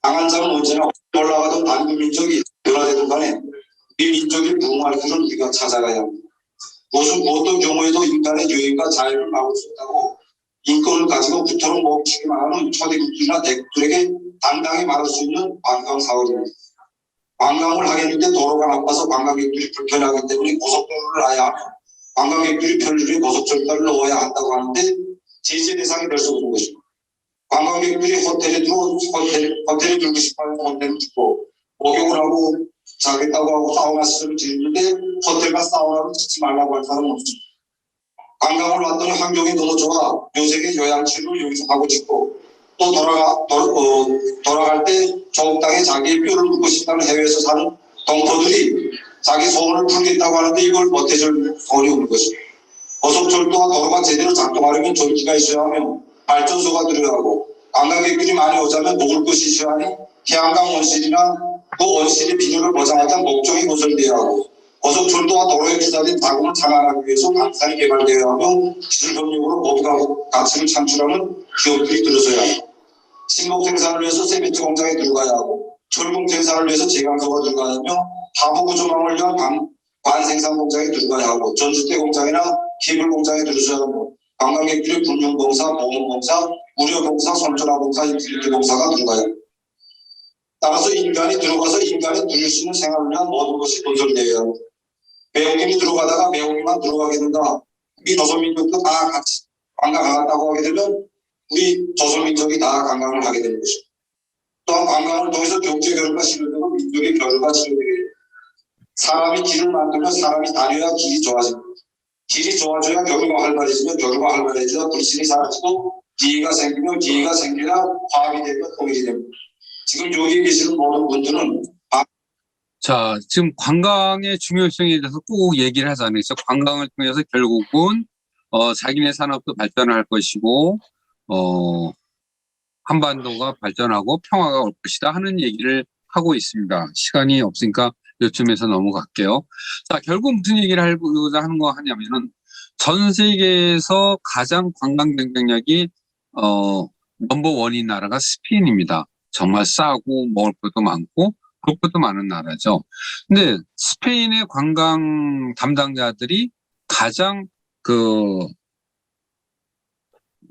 강한 자는 언제나 올라가던 단군 민족이 변화되던 간에 이 민족이 부흥할 길은 우리가 찾아가야 합니다. 무엇도 경우에도 인간의 유행과 자유를 막을 수 없다고 인권을 가지고 그토록 멈추기만 하는 초대국들이나 대국들에게 당당히 말할 수 있는 관광사업입니다. 관광을 하겠는데 도로가 나빠서 관광객들이 불편하기 때문에 고속도로를 놔야 하며 관광객들이 편리를 고속철도를 넣어야 한다고 하는데 제재 대상이 될 수 없는 것입니다. 관광객들이 호텔에 들고 싶어하는 호텔을 주고 목욕을 하고 자겠다고 하고 사우나 시설을 지었는데 호텔과 사우나를 짓지 말라고 할 사람은 없습니다. 관광을 왔더니 환경이 너무 좋아 묘색의 요양치료를 여기서 하고 싶고 또 돌아갈 때 적당히 자기의 뼈를 묻고 싶다는 해외에서 사는 동포들이 자기 소원을 풀겠다고 하는데 이걸 못해줄 소원이 없는 것입니다. 고속철도와 도로가 제대로 작동하려면 전기가 있어야 하며 발전소가 들어야 하고 관광객들이 많이 오자면 먹을 것이 있어야 하니 태양광 원실이나 그 원실의 필요를 보장하자 목적이 건설되어야 하고 고속철도와 도로에 기자된 자금을 장악하기 위해서 강산이 개발되어야 하며 기술 협력으로 모두가 가치를 창출하는 기업들이 들어서야 하고 신목 생산을 위해서 세멘트 공장에 들어가야 하고 철공 생산을 위해서 제강소가 들어가야 하며 하부 구조망을 위한 관 생산 공장에 들어가야 하고 전주대 공장이나 케이블 공장에 들어서야 하고 관광객들의 금융공사, 보험공사, 무료공사, 선전화공사, 인필리티 공사가 들어가야 합니다. 따라서 인간이 들어가서 인간이 누릴 수 있는 생활을 위한 모든 것이 건설되어야 합니다. 외국인이 들어가다가 외국인만 들어가게 된다. 우리 조선민족도 다 같이 관광 가겠다고 하게 되면 우리 조선민족이 다 관광을 하게 되는 것입니다. 또한 관광을 통해서 경제 교류가 실현되고 민족의 교류가 실현되게 됩니다. 사람이 길을 만들면 사람이 다녀야 길이 좋아집니다. 길이 좋아져야 교류가 활발해지면 교류가 활발해져야 불신이 사라지고 기회가 생기면 기회가 생겨야 화합이 되면 통일이 됩니다. 지금 여기 계시는 모든 분들은 자, 지금 관광의 중요성에 대해서 꼭 얘기를 하잖아요. 그래서 관광을 통해서 결국은 자기네 산업도 발전할 것이고 한반도가 발전하고 평화가 올 것이다 하는 얘기를 하고 있습니다. 시간이 없으니까 요쯤에서 넘어갈게요. 자, 결국 무슨 얘기를 하고자 하는 거 하냐면은 전 세계에서 가장 관광 경쟁력이 넘버원인 나라가 스페인입니다. 정말 싸고 먹을 것도 많고 볼 것도 많은 나라죠. 근데 스페인의 관광 담당자들이 가장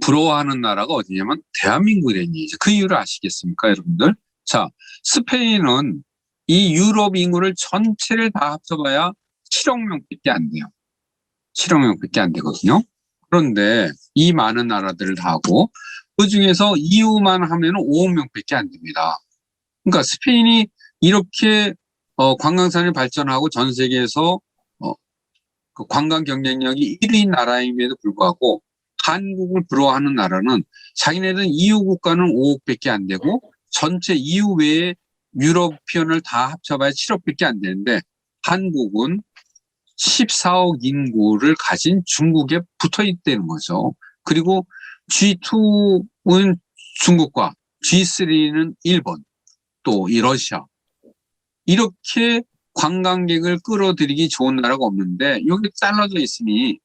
부러워하는 나라가 어디냐면 대한민국이라는 얘기죠. 그 이유를 아시겠습니까, 여러분들? 자, 스페인은 이 유럽 인구를 전체를 다 합쳐봐야 7억 명밖에 안 돼요. 7억 명밖에 안 되거든요. 그런데 이 많은 나라들을 다 하고 그 중에서 EU만 하면 5억 명밖에 안 됩니다. 그러니까 스페인이 이렇게 관광산이 발전하고 전 세계에서 그 관광 경쟁력이 1위인 나라임에도 불구하고 한국을 부러워하는 나라는 자기네들은 EU 국가는 5억밖에 안 되고 전체 EU 외에 유럽편을 다 합쳐봐야 7억밖에 안 되는데 한국은 14억 인구를 가진 중국에 붙어 있다는 거죠. 그리고 G2는 중국과 G3는 일본, 또 이 러시아. 이렇게 관광객을 끌어들이기 좋은 나라가 없는데 여기 잘라져 있으니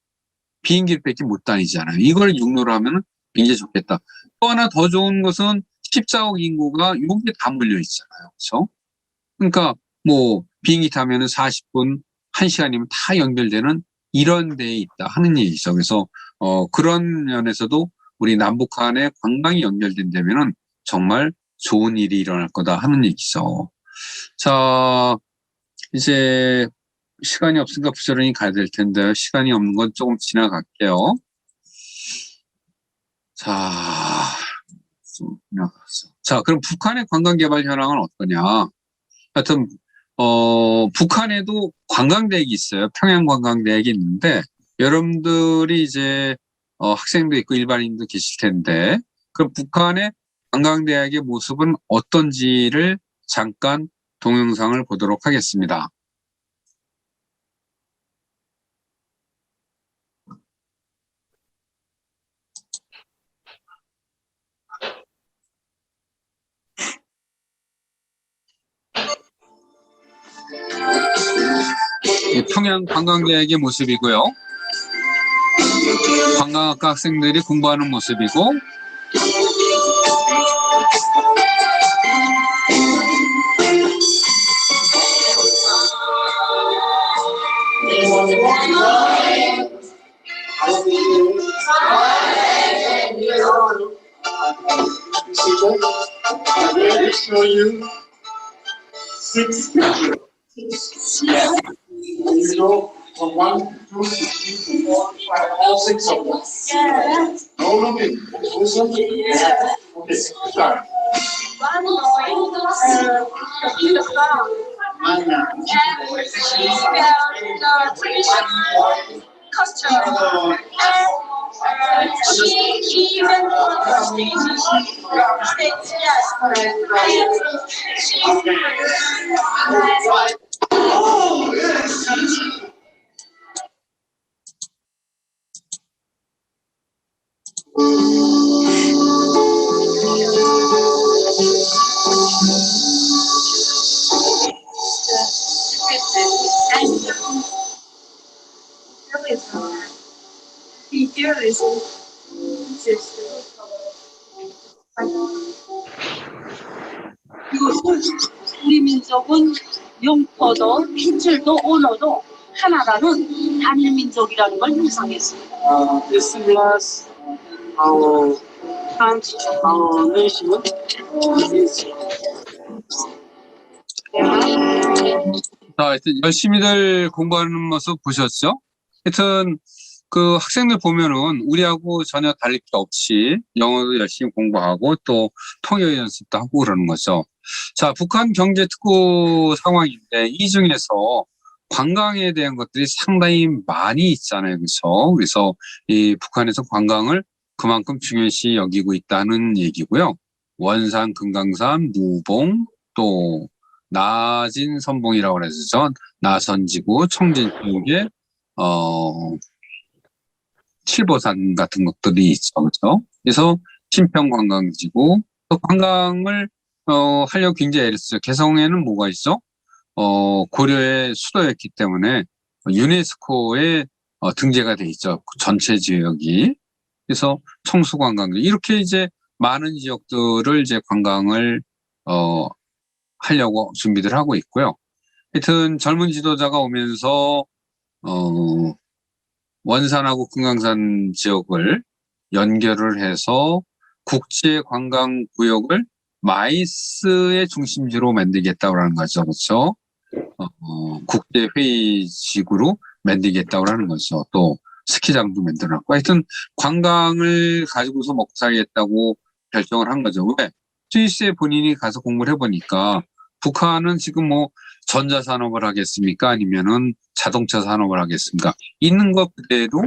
비행기밖에 못 다니잖아요. 이걸 육로로 하면 굉장히 좋겠다. 또 하나 더 좋은 것은 14억 인구가 여기에 다 몰려 있잖아요. 그렇죠? 그러니까 뭐 비행기 타면은 40분, 1시간이면 다 연결되는 이런 데에 있다 하는 얘기죠. 그래서 그런 면에서도 우리 남북한의 관광이 연결된다면은 정말 좋은 일이 일어날 거다 하는 얘기죠. 자, 이제 시간이 없으니까 부지런히 가야 될 텐데 시간이 없는 건 조금 지나갈게요. 자, 좀 지나갔어. 자, 그럼 북한의 관광 개발 현황은 어떠냐? 하여튼 북한에도 관광대학이 있어요. 평양관광대학이 있는데 여러분들이 이제 학생도 있고 일반인도 계실 텐데 그럼 북한의 관광대학의 모습은 어떤지를 잠깐 동영상을 보도록 하겠습니다. 평양 관광대학의 모습이고요. 관광학과 학생들이 공부하는 모습이고 One, two, three, four, five, all six of them. No looking. Okay, start. Oh, yes. 우리 민족은 영토도 핏줄도 언어도 하나라는 단일 민족이라는 걸 형성했습니다. This was our country, our nation. 자, 하여튼 열심히들 공부하는 모습 보셨죠? 하여튼 그 학생들 보면은 우리하고 전혀 다를 게 없이 영어도 열심히 공부하고 또 통역 연습도 하고 그러는 거죠. 자, 북한 경제특구 상황인데 이 중에서 관광에 대한 것들이 상당히 많이 있잖아요. 그렇죠? 그래서 이 북한에서 관광을 그만큼 중요시 여기고 있다는 얘기고요. 원산, 금강산, 무봉, 또 나진 선봉이라고 그래서 나선지구, 청진 쪽에 칠보산 같은 것들이 있죠. 그렇죠? 그래서 신평관광지구, 또 관광을 하려고 굉장히 애를 써요. 개성에는 뭐가 있죠? 고려의 수도였기 때문에 유네스코에 등재가 돼 있죠. 그 전체 지역이. 그래서 청수관광 이렇게 이제 많은 지역들을 이제 관광을 하려고 준비들 하고 있고요. 하여튼 젊은 지도자가 오면서 원산하고 금강산 지역을 연결을 해서 국제관광구역을 마이스의 중심지로 만들겠다고 하는 거죠. 그렇죠? 국제회의식으로 만들겠다고 하는 거죠. 또 스키장도 만들어놨고 하여튼 관광을 가지고서 먹고 살겠다고 결정을 한 거죠. 왜? 스위스에 본인이 가서 공부를 해보니까 북한은 지금 뭐 전자산업을 하겠습니까? 아니면은 자동차 산업을 하겠습니까? 있는 것 그대로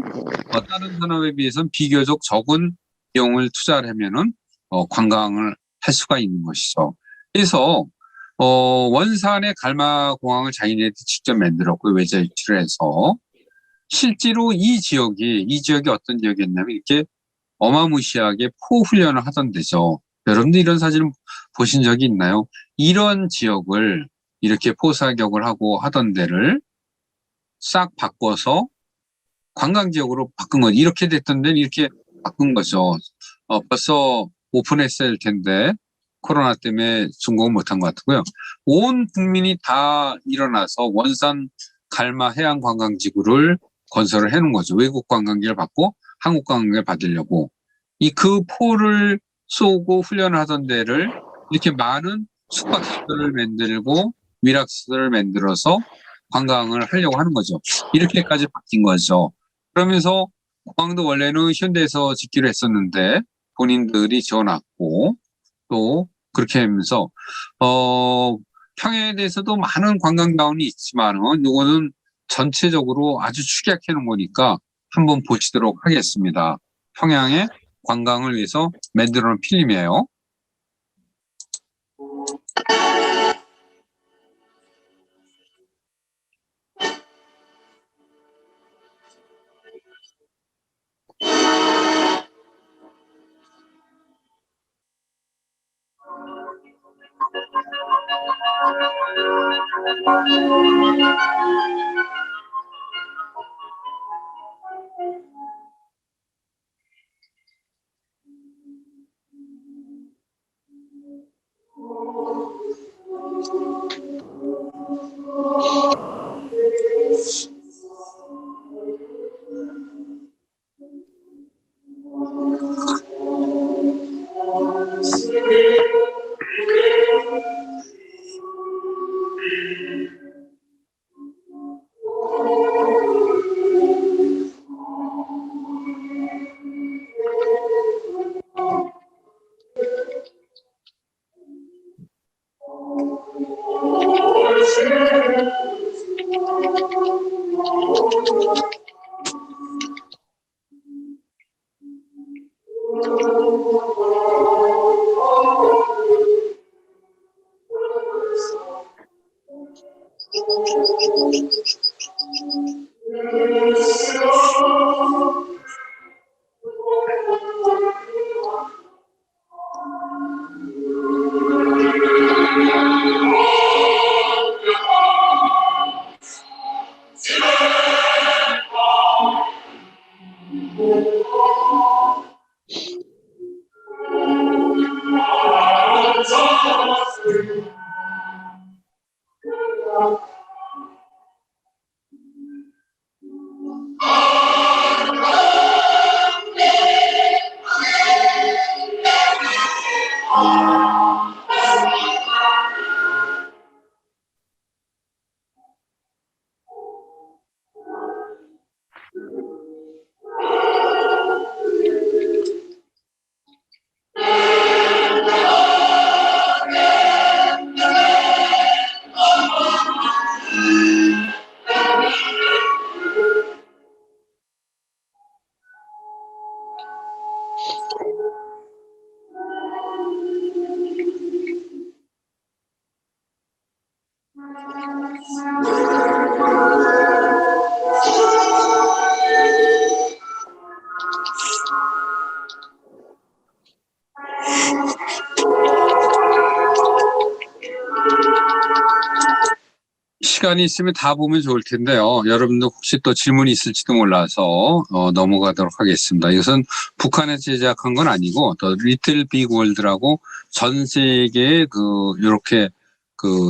다른 산업에 비해서는 비교적 적은 비용을 투자를 하면은 관광을 할 수가 있는 것이죠. 그래서 원산의 갈마공항을 자기네들이 직접 만들었고 외자 유치를 해서 실제로 이 지역이 어떤 지역이었냐면 이렇게 어마무시하게 포훈련을 하던 데죠. 여러분들 이런 사진을 보신 적이 있나요? 이런 지역을 이렇게 포사격을 하고 하던 데를 싹 바꿔서 관광지역으로 바꾼 거죠. 이렇게 됐던 데는 이렇게 바꾼 거죠. 벌써 오픈했어야 할 텐데 코로나 때문에 준공을 못한 것 같고요. 온 국민이 다 일어나서 원산 갈마 해양관광지구를 건설을 해놓은 거죠. 외국 관광객을 받고 한국 관광객을 받으려고. 그 포를 쏘고 훈련을 하던 데를 이렇게 많은 숙박시설을 만들고 위락시설을 만들어서 관광을 하려고 하는 거죠. 이렇게까지 바뀐 거죠. 그러면서 공항도 원래는 현대에서 짓기로 했었는데 본인들이 지어놨고 또 그렇게 하면서 평양에 대해서도 많은 관광자원이 있지만은 이거는 전체적으로 아주 축약해 놓은 거니까 한번 보시도록 하겠습니다. 평양의 관광을 위해서 만들어 놓은 필름이에요. 시간이 있으면 다 보면 좋을 텐데요. 여러분들 혹시 또 질문이 있을지도 몰라서 넘어가도록 하겠습니다. 이것은 북한에서 제작한 건 아니고 더 리틀 빅 월드라고 전 세계에 이렇게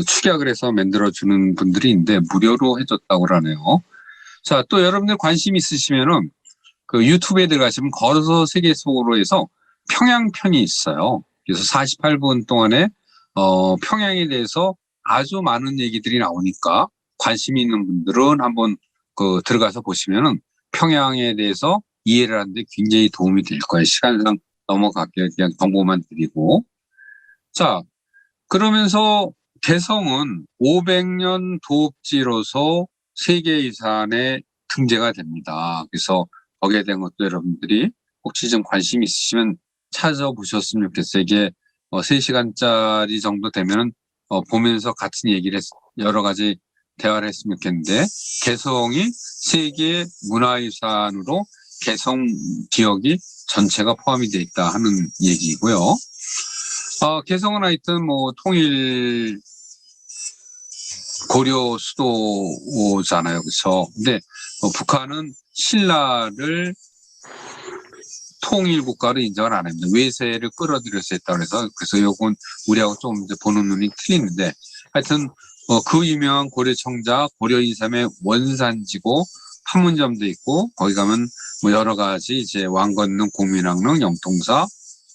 축약을 해서 만들어주는 분들이 있는데 무료로 해줬다고 그러네요. 자, 또 여러분들 관심 있으시면은 유튜브에 들어가시면 걸어서 세계 속으로 해서 평양편이 있어요. 그래서 48분 동안에 평양에 대해서 아주 많은 얘기들이 나오니까 관심이 있는 분들은 한번 들어가서 보시면은 평양에 대해서 이해를 하는데 굉장히 도움이 될 거예요. 시간상 넘어갈게요. 그냥 정보만 드리고. 자, 그러면서 개성은 500년 도읍지로서 세계遺産에 등재가 됩니다. 그래서 거기에 대한 것도 여러분들이 혹시 좀 관심 있으시면 찾아보셨으면 좋겠어요. 이게 3시간짜리 정도 되면은 보면서 같은 얘기를 여러 가지 대화를 했으면 좋겠는데, 개성이 세계 문화유산으로 개성 지역이 전체가 포함이 되어 있다 하는 얘기고요. 개성은 하여튼 통일 고려 수도잖아요. 그렇죠? 근데 북한은 신라를 통일 국가로 인정을 안 합니다. 외세를 끌어들여서 했다고 해서 그래서 요건 우리하고 좀 이제 보는 눈이 틀리는데 하여튼 그 유명한 고려 청자 고려 인삼의 원산지고 판문점도 있고 거기 가면 뭐 여러 가지 이제 왕건능, 공민왕릉, 영통사,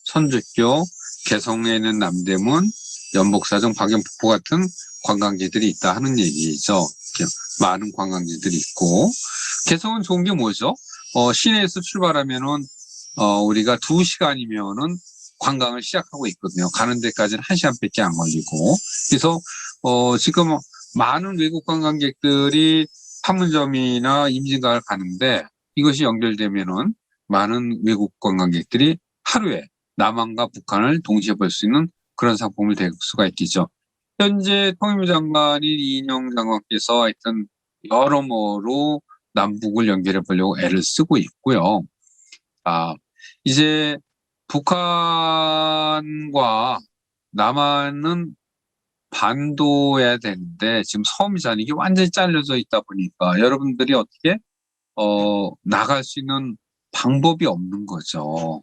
선주교, 개성에 있는 남대문, 연복사정, 박연폭포 같은 관광지들이 있다 하는 얘기죠. 많은 관광지들이 있고 개성은 좋은 게 뭐죠? 시내에서 출발하면은 우리가 2시간이면은 관광을 시작하고 있거든요. 가는 데까지는 1시간밖에 안 걸리고. 그래서 지금 많은 외국 관광객들이 판문점이나 임진강을 가는데 이것이 연결되면은 많은 외국 관광객들이 하루에 남한과 북한을 동시에 볼 수 있는 그런 상품을 될 수가 있겠죠. 현재 통일부 장관인 이인영 장관께서 하여튼 여러모로 남북을 연결해 보려고 애를 쓰고 있고요. 이제 북한과 남한은 반도해야 되는데 지금 섬이잖아요. 이게 완전히 잘려져 있다 보니까 여러분들이 어떻게 나갈 수 있는 방법이 없는 거죠.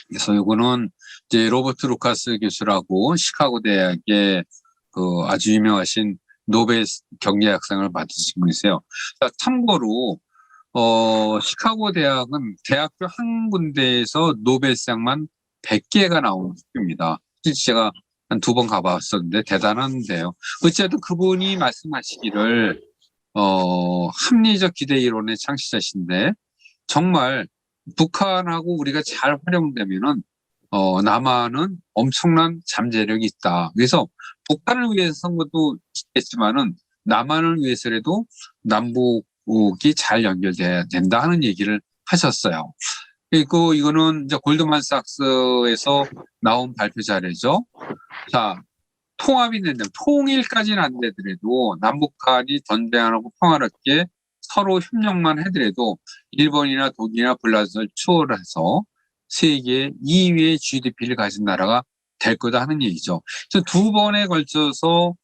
그래서 이거는 이제 로버트 루카스 교수라고 시카고 대학의 그 아주 유명하신 노벨 경제학상을 받으신 분이세요. 참고로 시카고 대학은 대학교 한 군데에서 노벨상만 100개가 나오는 학교입니다. 제가 한 2번 가봤었는데 대단한데요. 어쨌든 그분이 말씀하시기를 합리적 기대 이론의 창시자신데 정말 북한하고 우리가 잘 활용되면은 남한은 엄청난 잠재력이 있다. 그래서 북한을 위해서 선 것도 있겠지만은 남한을 위해서라도 남북이 잘 연결돼야 된다 하는 얘기를 하셨어요. 그리고 이거는 이제 골드만삭스에서 나온 발표 자료죠. 자, 통합이 된다면 통일까지는 안 되더라도 남북한이 전쟁 안 하고 평화롭게 서로 협력만 해더라도 일본이나 독일이나 브라질 추월해서 세계 2위의 GDP를 가진 나라가 될 거다 하는 얘기죠. 그래서 2번에 걸쳐서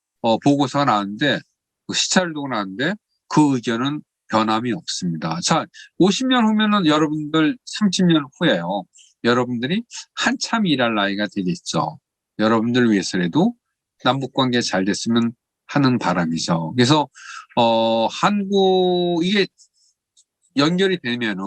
보고서가 나왔는데 시차를 두고 나왔는데 그 의견은 변함이 없습니다. 자, 50년 후면은 여러분들 30년 후에요. 여러분들이 한참 일할 나이가 되겠죠. 여러분들 위해서라도 남북관계 잘 됐으면 하는 바람이죠. 그래서 이게 연결이 되면은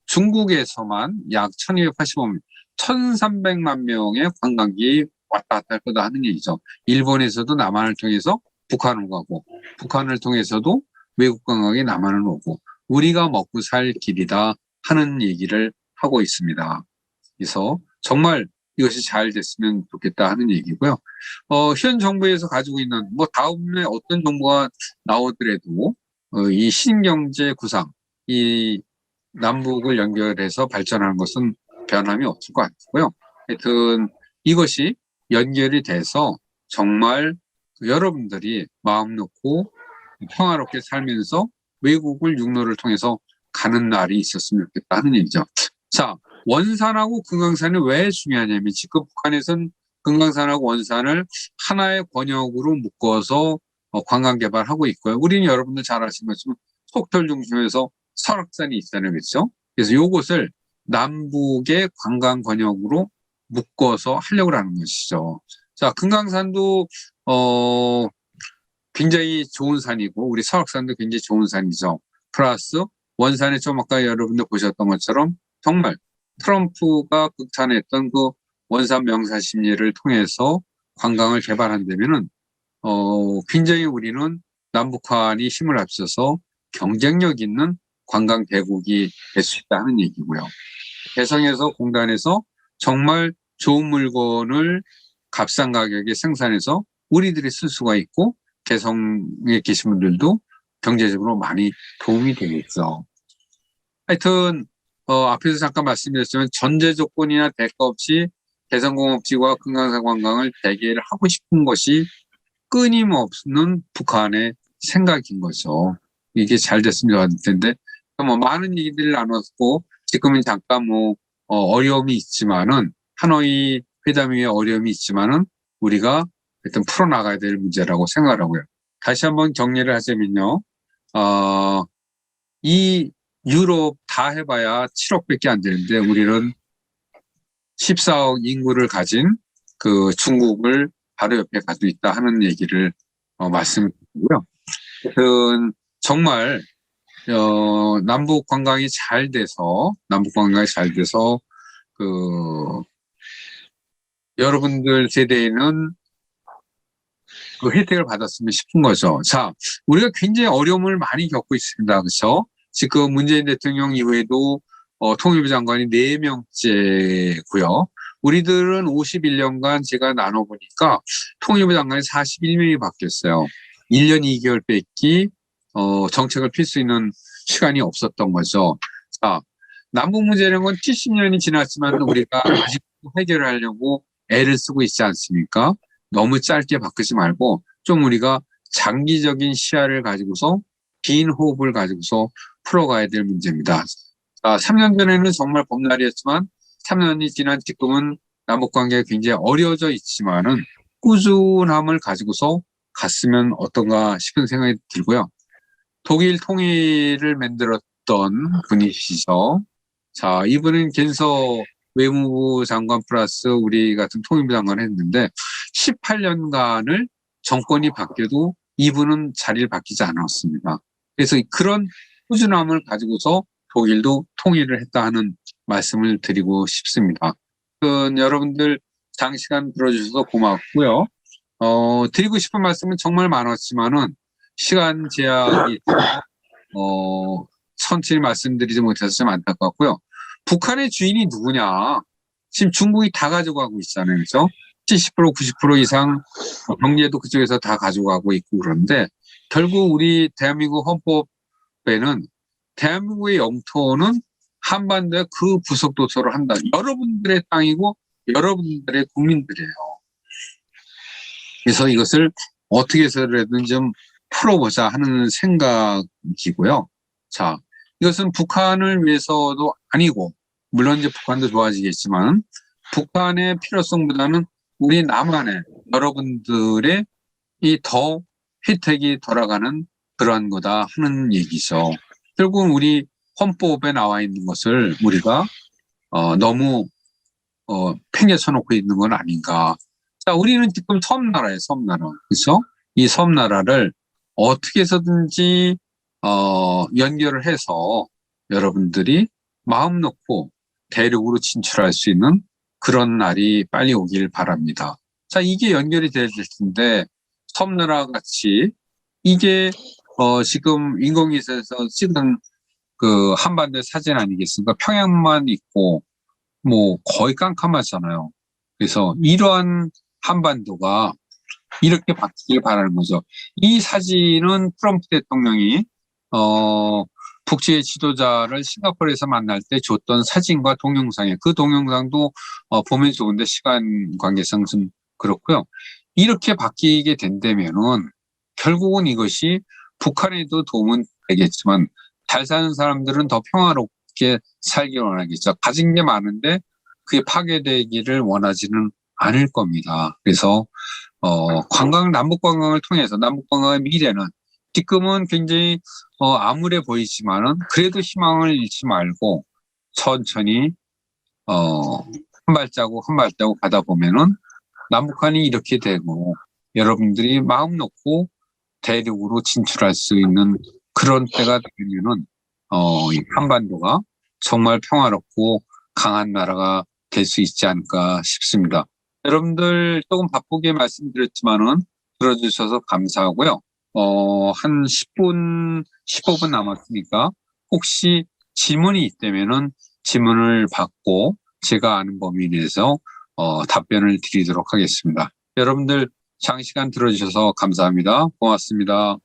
중국에서만 약 1285만, 1300만 명의 관광객이 왔다 갔다 할 거다 하는 얘기죠. 일본에서도 남한을 통해서 북한을 가고, 북한을 통해서도 외국 관광객이 남한을 오고, 우리가 먹고 살 길이다 하는 얘기를 하고 있습니다. 그래서 정말 이것이 잘 됐으면 좋겠다 하는 얘기고요. 현 정부에서 가지고 있는, 다음에 어떤 정부가 나오더라도, 이 신경제 구상, 이 남북을 연결해서 발전하는 것은 변함이 없을 것 같고요. 하여튼 이것이 연결이 돼서 정말 여러분들이 마음 놓고 평화롭게 살면서 외국을 육로를 통해서 가는 날이 있었으면 좋겠다 하는 얘기죠. 자, 원산하고 금강산이 왜 중요하냐면 지금 북한에서는 금강산하고 원산을 하나의 권역으로 묶어서 관광 개발하고 있고요. 우리는 여러분들 잘 아시는 것처럼 속철 중심에서 설악산이 있잖아요. 그렇죠? 그래서 이것을 남북의 관광 권역으로 묶어서 하려고 하는 것이죠. 자, 금강산도 굉장히 좋은 산이고 우리 설악산도 굉장히 좋은 산이죠. 플러스 원산에 좀 아까 여러분들 보셨던 것처럼 정말 트럼프가 극찬했던 그 원산 명사 심리를 통해서 관광을 개발한다면은 굉장히 우리는 남북한이 힘을 합쳐서 경쟁력 있는 관광 대국이 될 수 있다 하는 얘기고요. 개성에서 공단에서 정말 좋은 물건을 값싼 가격에 생산해서 우리들이 쓸 수가 있고 개성에 계신 분들도 경제적으로 많이 도움이 되겠죠. 하여튼 앞에서 잠깐 말씀드렸지만 전제 조건이나 대가 없이 개성공업지와 금강산 관광을 대개를 하고 싶은 것이 끊임없는 북한의 생각인 거죠. 이게 잘 됐으면 좋았을 텐데 많은 얘기들을 나눴고 지금은 잠깐 어려움이 있지만은 하노이 회담 위에 어려움이 있지만은 우리가 일단 풀어나가야 될 문제라고 생각하고요. 다시 한번 정리를 하자면요. 이 유럽 다 해봐야 7억밖에 안 되는데 우리는 14억 인구를 가진 그 중국을 바로 옆에 가지고 있다 하는 얘기를 말씀드리고요. 정말 남북 관광이 잘 돼서 그 여러분들 세대에는 그 혜택을 받았으면 싶은 거죠. 자, 우리가 굉장히 어려움을 많이 겪고 있습니다. 그렇죠? 지금 문재인 대통령 이후에도 통일부 장관이 4명째고요. 우리들은 51년간 제가 나눠보니까 통일부 장관이 41명이 바뀌었어요. 1년 2개월 뺏기 정책을 펼 수 있는 시간이 없었던 거죠. 자, 남북 문제라는 건 70년이 지났지만 우리가 아직도 해결하려고 애를 쓰고 있지 않습니까? 너무 짧게 바꾸지 말고 좀 우리가 장기적인 시야를 가지고서 긴 호흡을 가지고서 풀어가야 될 문제입니다. 자, 3년 전에는 정말 봄날이었지만 3년이 지난 지금은 남북관계가 굉장히 어려워져 있지만은 꾸준함을 가지고서 갔으면 어떤가 싶은 생각이 들고요. 독일 통일을 만들었던 분이시죠. 자, 이분은 겐서 외무부 장관 플러스 우리 같은 통일부 장관을 했는데 18년간을 정권이 바뀌어도 이분은 자리를 바뀌지 않았습니다. 그래서 그런 꾸준함을 가지고서 독일도 통일을 했다 하는 말씀을 드리고 싶습니다. 여러분들 장시간 들어주셔서 고맙고요. 드리고 싶은 말씀은 정말 많았지만은 시간 제약이 천천히 말씀드리지 못해서 좀 안타깝고요. 북한의 주인이 누구냐? 지금 중국이 다 가져가고 있잖아요. 그렇죠? 70% 90% 이상 경제도 그쪽에서 다 가져가고 있고 그런데 결국 우리 대한민국 헌법에는 대한민국의 영토는 한반도의 그 부속도서를 한다. 여러분들의 땅이고 여러분들의 국민들이에요. 그래서 이것을 어떻게 해서라든 좀 풀어보자 하는 생각이고요. 자, 이것은 북한을 위해서도 아니고 물론 이제 북한도 좋아지겠지만 북한의 필요성보다는 우리 남한의 여러분들의 이 더 혜택이 돌아가는 그러한 거다 하는 얘기죠. 결국은 우리 헌법에 나와 있는 것을 우리가 너무 팽개쳐놓고 있는 건 아닌가. 자, 우리는 지금 섬나라예요, 섬나라. 그렇죠? 이 섬나라를 어떻게 해서든지 연결을 해서 여러분들이 마음 놓고 대륙으로 진출할 수 있는 그런 날이 빨리 오길 바랍니다. 자, 이게 연결이 돼야 될 텐데 섬나라 같이 이게 지금 인공위성에서 찍은 그 한반도의 사진 아니겠습니까? 평양만 있고 뭐 거의 깜깜하잖아요. 그래서 이러한 한반도가 이렇게 바뀌길 바라는 거죠. 이 사진은 트럼프 대통령이 북지의 지도자를 싱가포르에서 만날 때 줬던 사진과 동영상이에요. 그 동영상도 보면 좋은데 시간 관계상 좀 그렇고요. 이렇게 바뀌게 된다면은 결국은 이것이 북한에도 도움은 되겠지만 잘 사는 사람들은 더 평화롭게 살기 원하겠죠. 가진 게 많은데 그게 파괴되기를 원하지는 않을 겁니다. 그래서 남북 관광을 통해서 남북 관광의 미래는 지금은 굉장히 암울해 보이지만은 그래도 희망을 잃지 말고 천천히 한 발자국 한 발자국 가다 보면은 남북한이 이렇게 되고 여러분들이 마음 놓고 대륙으로 진출할 수 있는 그런 때가 되면은 한반도가 정말 평화롭고 강한 나라가 될 수 있지 않을까 싶습니다. 여러분들 조금 바쁘게 말씀드렸지만은 들어주셔서 감사하고요. 한 10분, 15분 남았으니까 혹시 질문이 있다면은 질문을 받고 제가 아는 범위 내에서 답변을 드리도록 하겠습니다. 여러분들 장시간 들어주셔서 감사합니다. 고맙습니다.